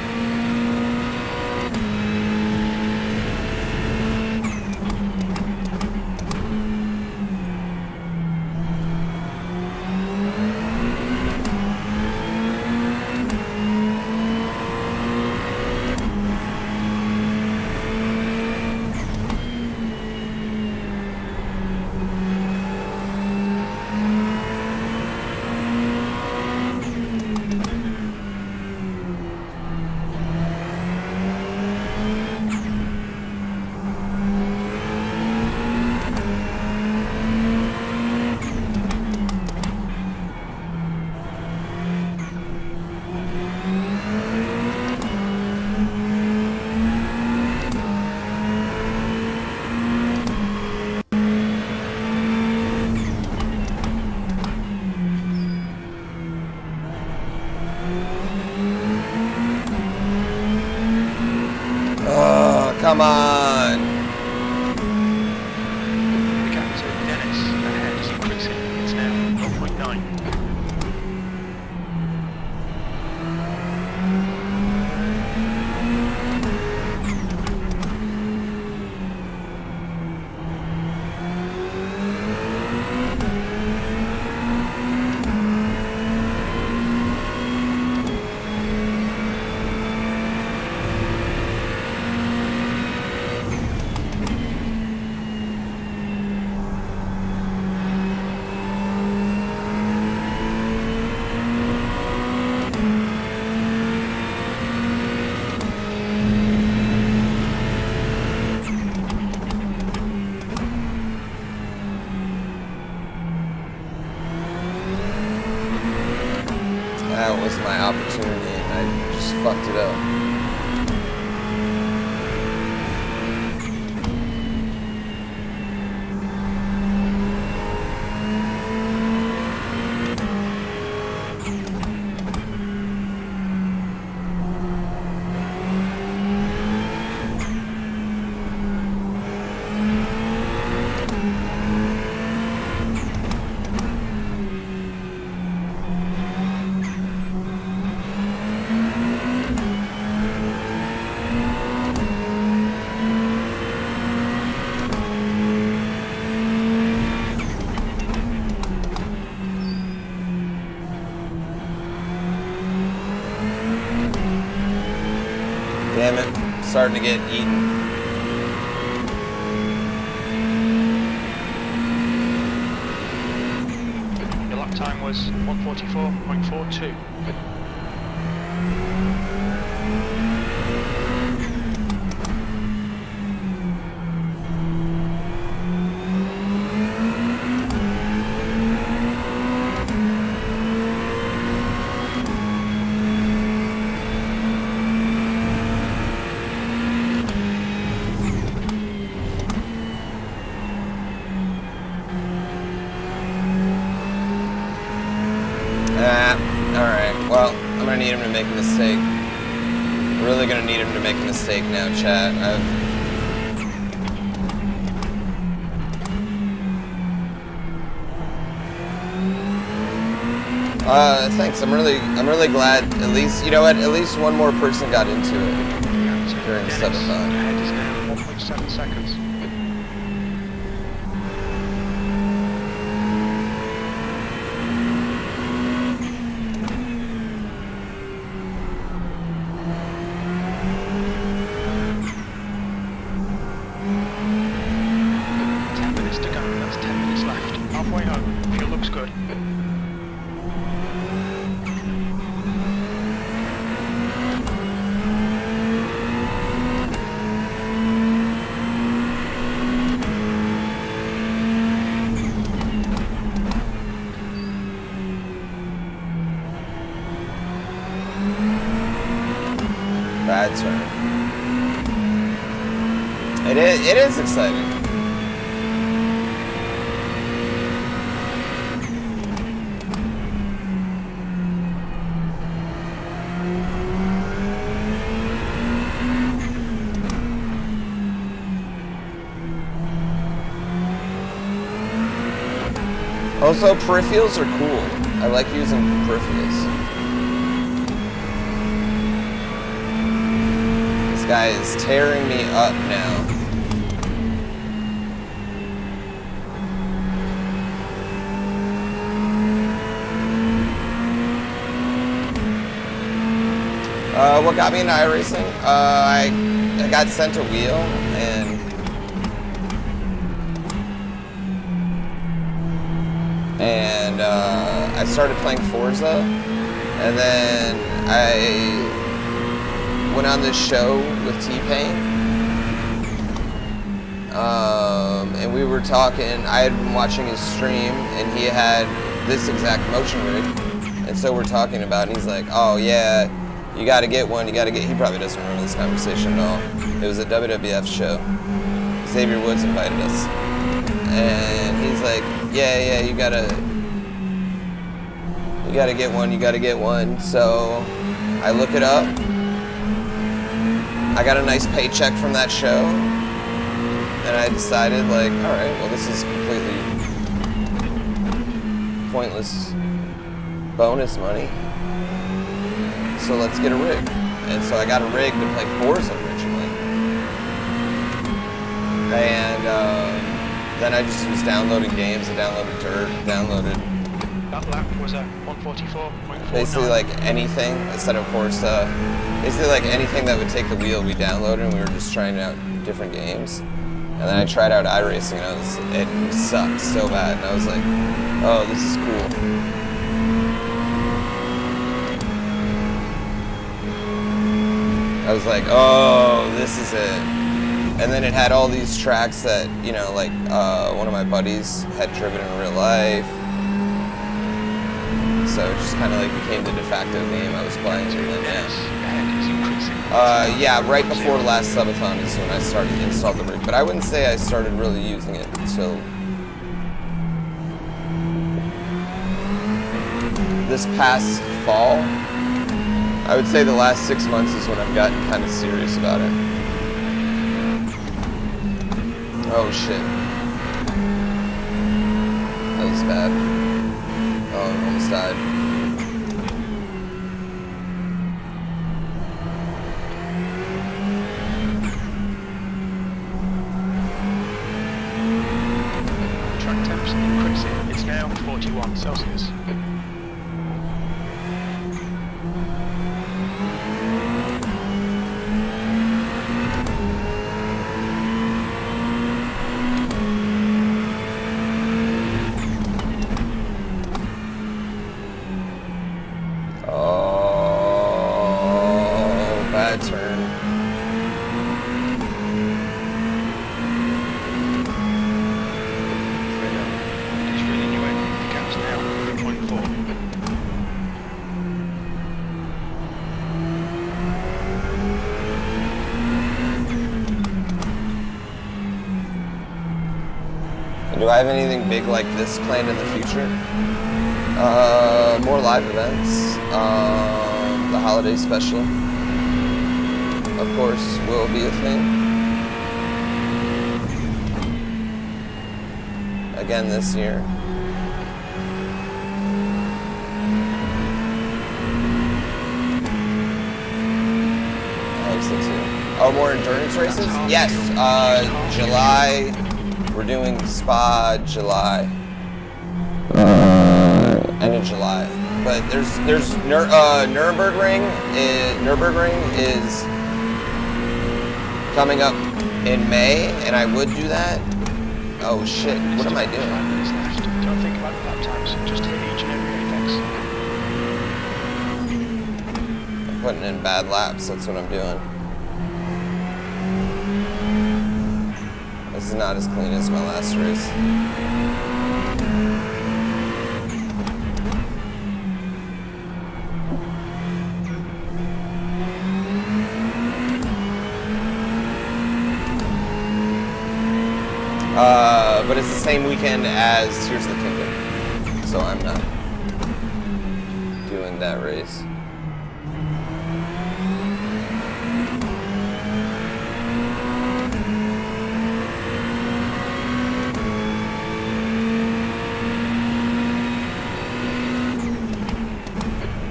Come on! The gap to Dennis ahead is increasing. It's now 1.9. That was my opportunity and I just fucked it up. Damn it, starting to get eaten. Your lap time was 1:44.42. Alright, well, I'm gonna need him to make a mistake. Really gonna need him to make a mistake now, chat. Thanks. I'm really glad. At least, you know what? At least one more person got into it during Subathon. Ahead is now 1.7 seconds. Halfway home, fuel looks good. Bad turn. It is exciting. Also, peripherals are cool. I like using peripherals. This guy is tearing me up now. What got me into iRacing? I got sent a wheel and I started playing Forza, and then I went on this show with T-Pain, and we were talking. I had been watching his stream, and he had this exact motion rig, and so we're talking about it, and he's like, oh yeah, you gotta get one, you gotta get, he probably doesn't remember this conversation at all. It was a WWF show. Xavier Woods invited us. And he's like, yeah, you gotta get one, you gotta get one. So I look it up. I got a nice paycheck from that show. And I decided, like, alright, well, this is completely pointless bonus money. So let's get a rig. And so I got a rig to play Forza originally. And then I just was downloading games. I downloaded Dirt, downloaded... That lap was a 144.49. Basically like anything, instead of Forza. Basically like anything that would take the wheel we downloaded, and we were just trying out different games. And then I tried out iRacing, and it sucked so bad. And I was like, oh, this is cool. I was like, oh, this is it. And then it had all these tracks that, you know, like one of my buddies had driven in real life. So it just kind of like became the de facto game I was playing. Yeah, right before last Subathon is when I started to install the rig. But I wouldn't say I started really using it until this past fall. I would say the last 6 months is when I've gotten kind of serious about it. Oh shit. That was bad. Oh, I almost died. Track temps increasing. It's now 41 Celsius. Do I have anything big like this planned in the future? More live events. The holiday special, of course, will be a thing. Again this year. I hope so too. Oh, more endurance races? Yes. July. We're doing Spa July, end of July. But there's Nürburgring is coming up in May, and I would do that. Oh shit! What am I doing? 5 minutes left. Don't think about lap times. Just hit each and every apex. I'm putting in bad laps. That's what I'm doing. This is not as clean as my last race. But it's the same weekend as Tears of the Kingdom, so I'm not doing that race.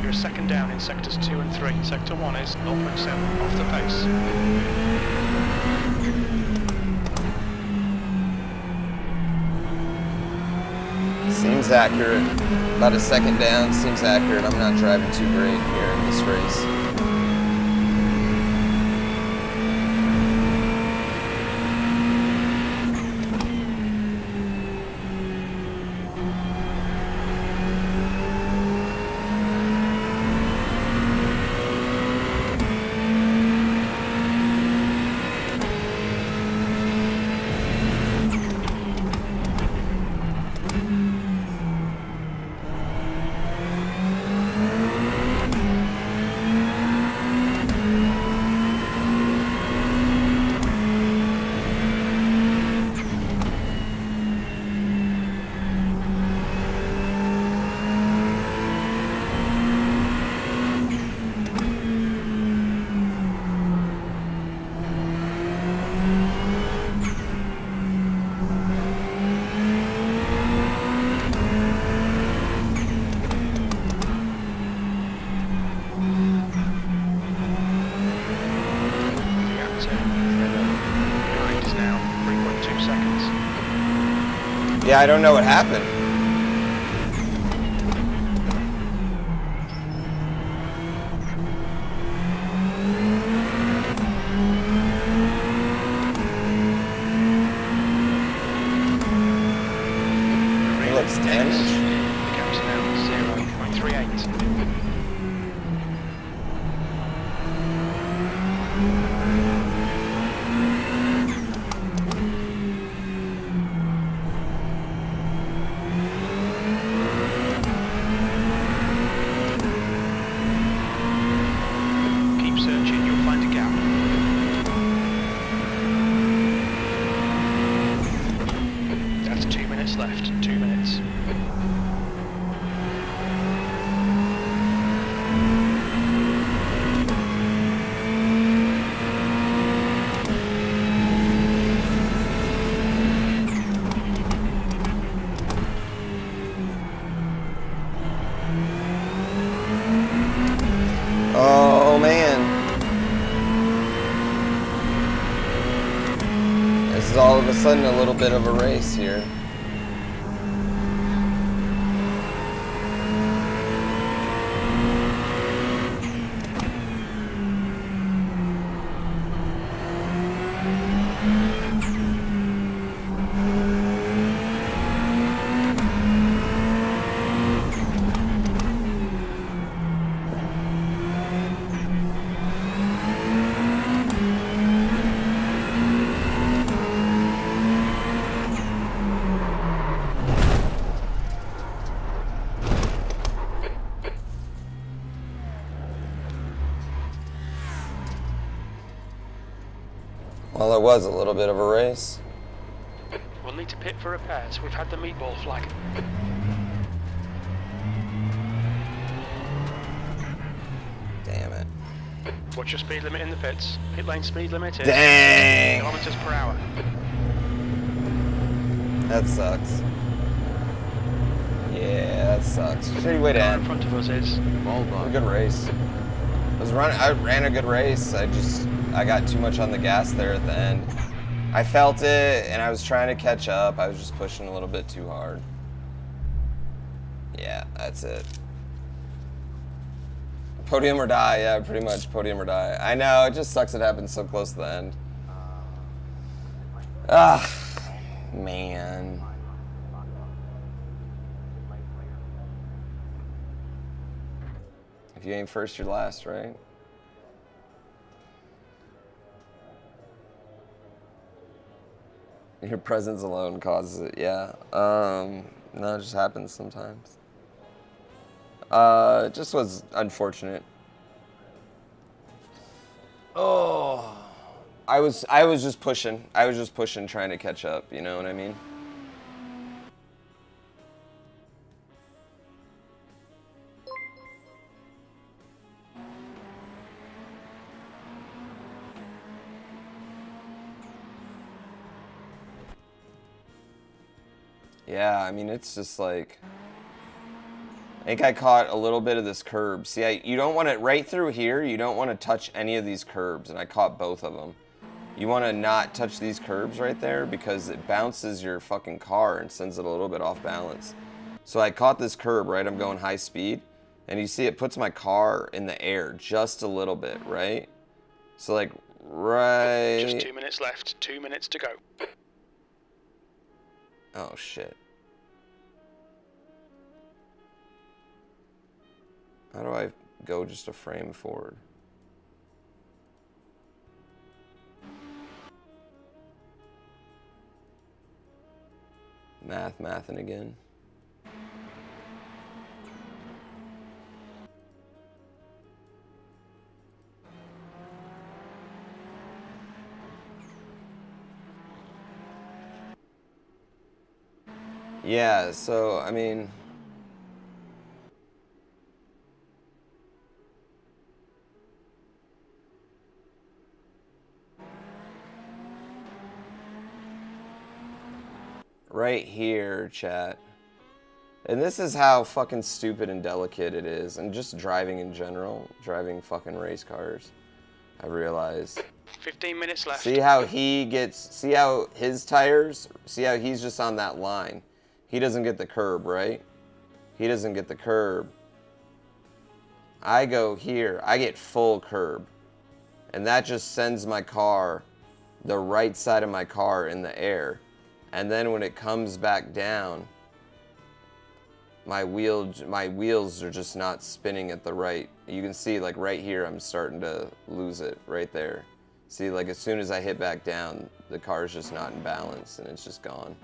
You're a second down in sectors 2 and 3. Sector 1 is 0.7 off the pace. Seems accurate. About a second down, seems accurate. I'm not driving too great here in this race. Yeah, I don't know what happened. It looks damaged. The gap's now 0.38. Left, 2 minutes. Oh man. This is all of a sudden a little bit of a race here. Well, it was a little bit of a race. We'll need to pit for repairs. We've had the meatball flag. Damn it. What's your speed limit in the pits? Pit lane speed limit is Dang! kilometers per hour. That sucks. Yeah, that sucks. Shitty way to The car in end. front of us is A good race. I ran a good race. I got too much on the gas there at the end. I felt it, and I was trying to catch up. I was just pushing a little bit too hard. Yeah, that's it. Podium or die, yeah, pretty much podium or die. I know, it just sucks it happened so close to the end. Ah, man. If you ain't first, you're last, right? Your presence alone causes it, yeah. No, it just happens sometimes. It just was unfortunate. Oh, I was just pushing. I was just pushing, trying to catch up. You know what I mean? Yeah, I mean, it's just like, I think I caught a little bit of this curb. See, you don't want to, right through here, you don't want to touch any of these curbs, and I caught both of them. You want to not touch these curbs right there because it bounces your fucking car and sends it a little bit off balance. So I caught this curb, right? I'm going high speed, and you see it puts my car in the air just a little bit, right? So like, right... Just 2 minutes left, 2 minutes to go. Oh, shit. How do I go just a frame forward? Mathing again. Yeah, so, I mean... Right here, chat. And this is how fucking stupid and delicate it is. And just driving in general. Driving fucking race cars. I realize. 15 minutes left. See how he gets... See how his tires... See how he's just on that line. He doesn't get the curb, right? He doesn't get the curb. I go here. I get full curb. And that just sends my car... The right side of my car in the air. And then when it comes back down, my wheels are just not spinning at the right. You can see like right here, I'm starting to lose it right there. See, like as soon as I hit back down, the car's just not in balance and it's just gone.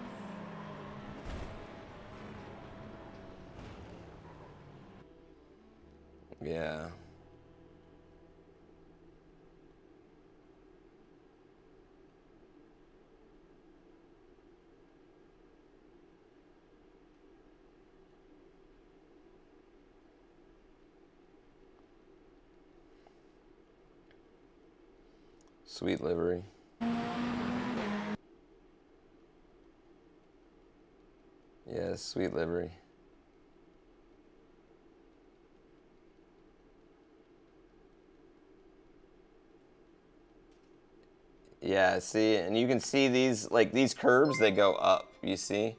Yeah. Sweet livery. Yeah, sweet livery. Yeah, see, and you can see these, like these curves, they go up, you see?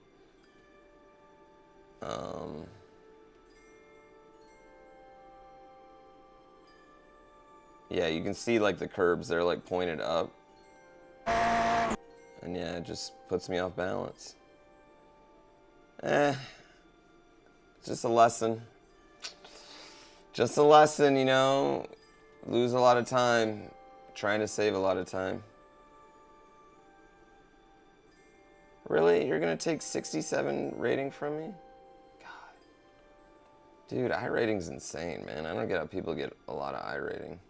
Yeah, you can see like the curbs, they're like pointed up. And yeah, it just puts me off balance. It's just a lesson. Just a lesson, you know. Lose a lot of time trying to save a lot of time. Really? You're gonna take 67 rating from me? God. Dude, I rating's insane, man. I don't get how people get a lot of I rating.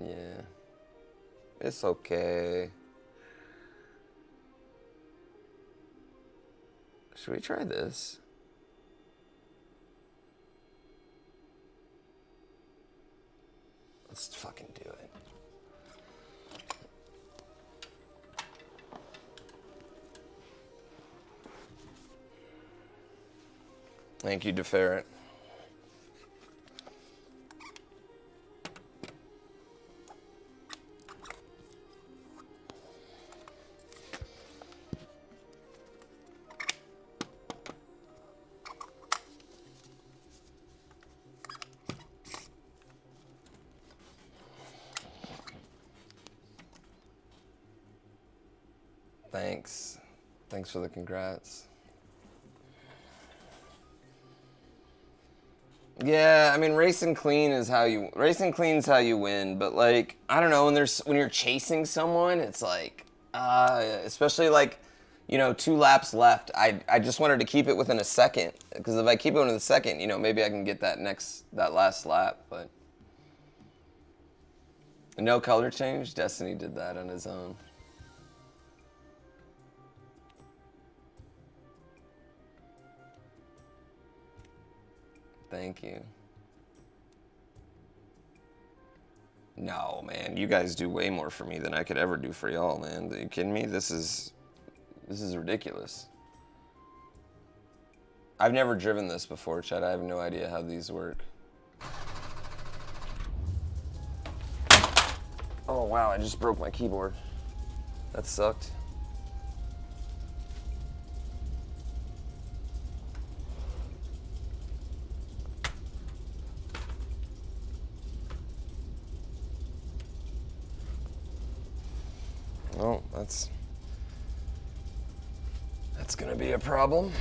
Yeah. It's okay. Should we try this? Let's fucking do it. Thank you, DeFerret. Thanks. Thanks for the congrats. Yeah, I mean, racing clean's how you win, but like, I don't know, when you're chasing someone, it's like, especially like, you know, 2 laps left, I just wanted to keep it within a second, because if I keep it within a second, you know, maybe I can get that last lap, but no color change? Destiny did that on his own. Thank you. No, man, you guys do way more for me than I could ever do for y'all, man. Are you kidding me? This is ridiculous. I've never driven this before, Chad. I have no idea how these work. Oh, wow, I just broke my keyboard. That sucked. Oh, that's gonna be a problem.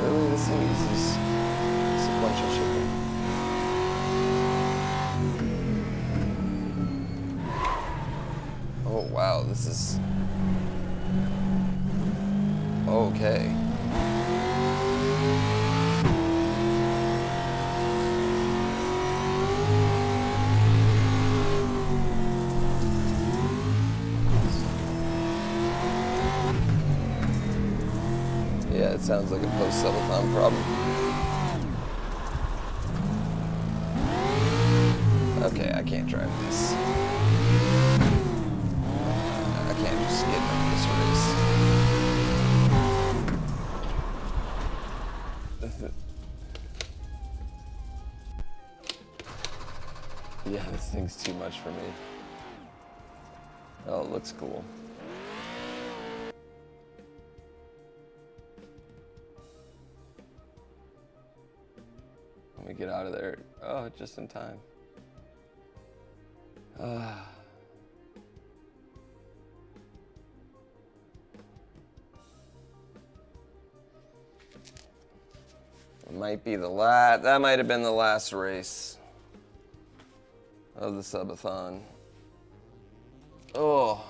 Really, this thing uses sequential shipping. Oh wow, this is okay. Yeah, it sounds like a post-Subathon problem. Okay, I can't drive this. I can't just get into this race. Yeah, this thing's too much for me. Oh, it looks cool. Let me get out of there. Oh, just in time. It might be the last. That might have been the last race of the Subathon. Oh.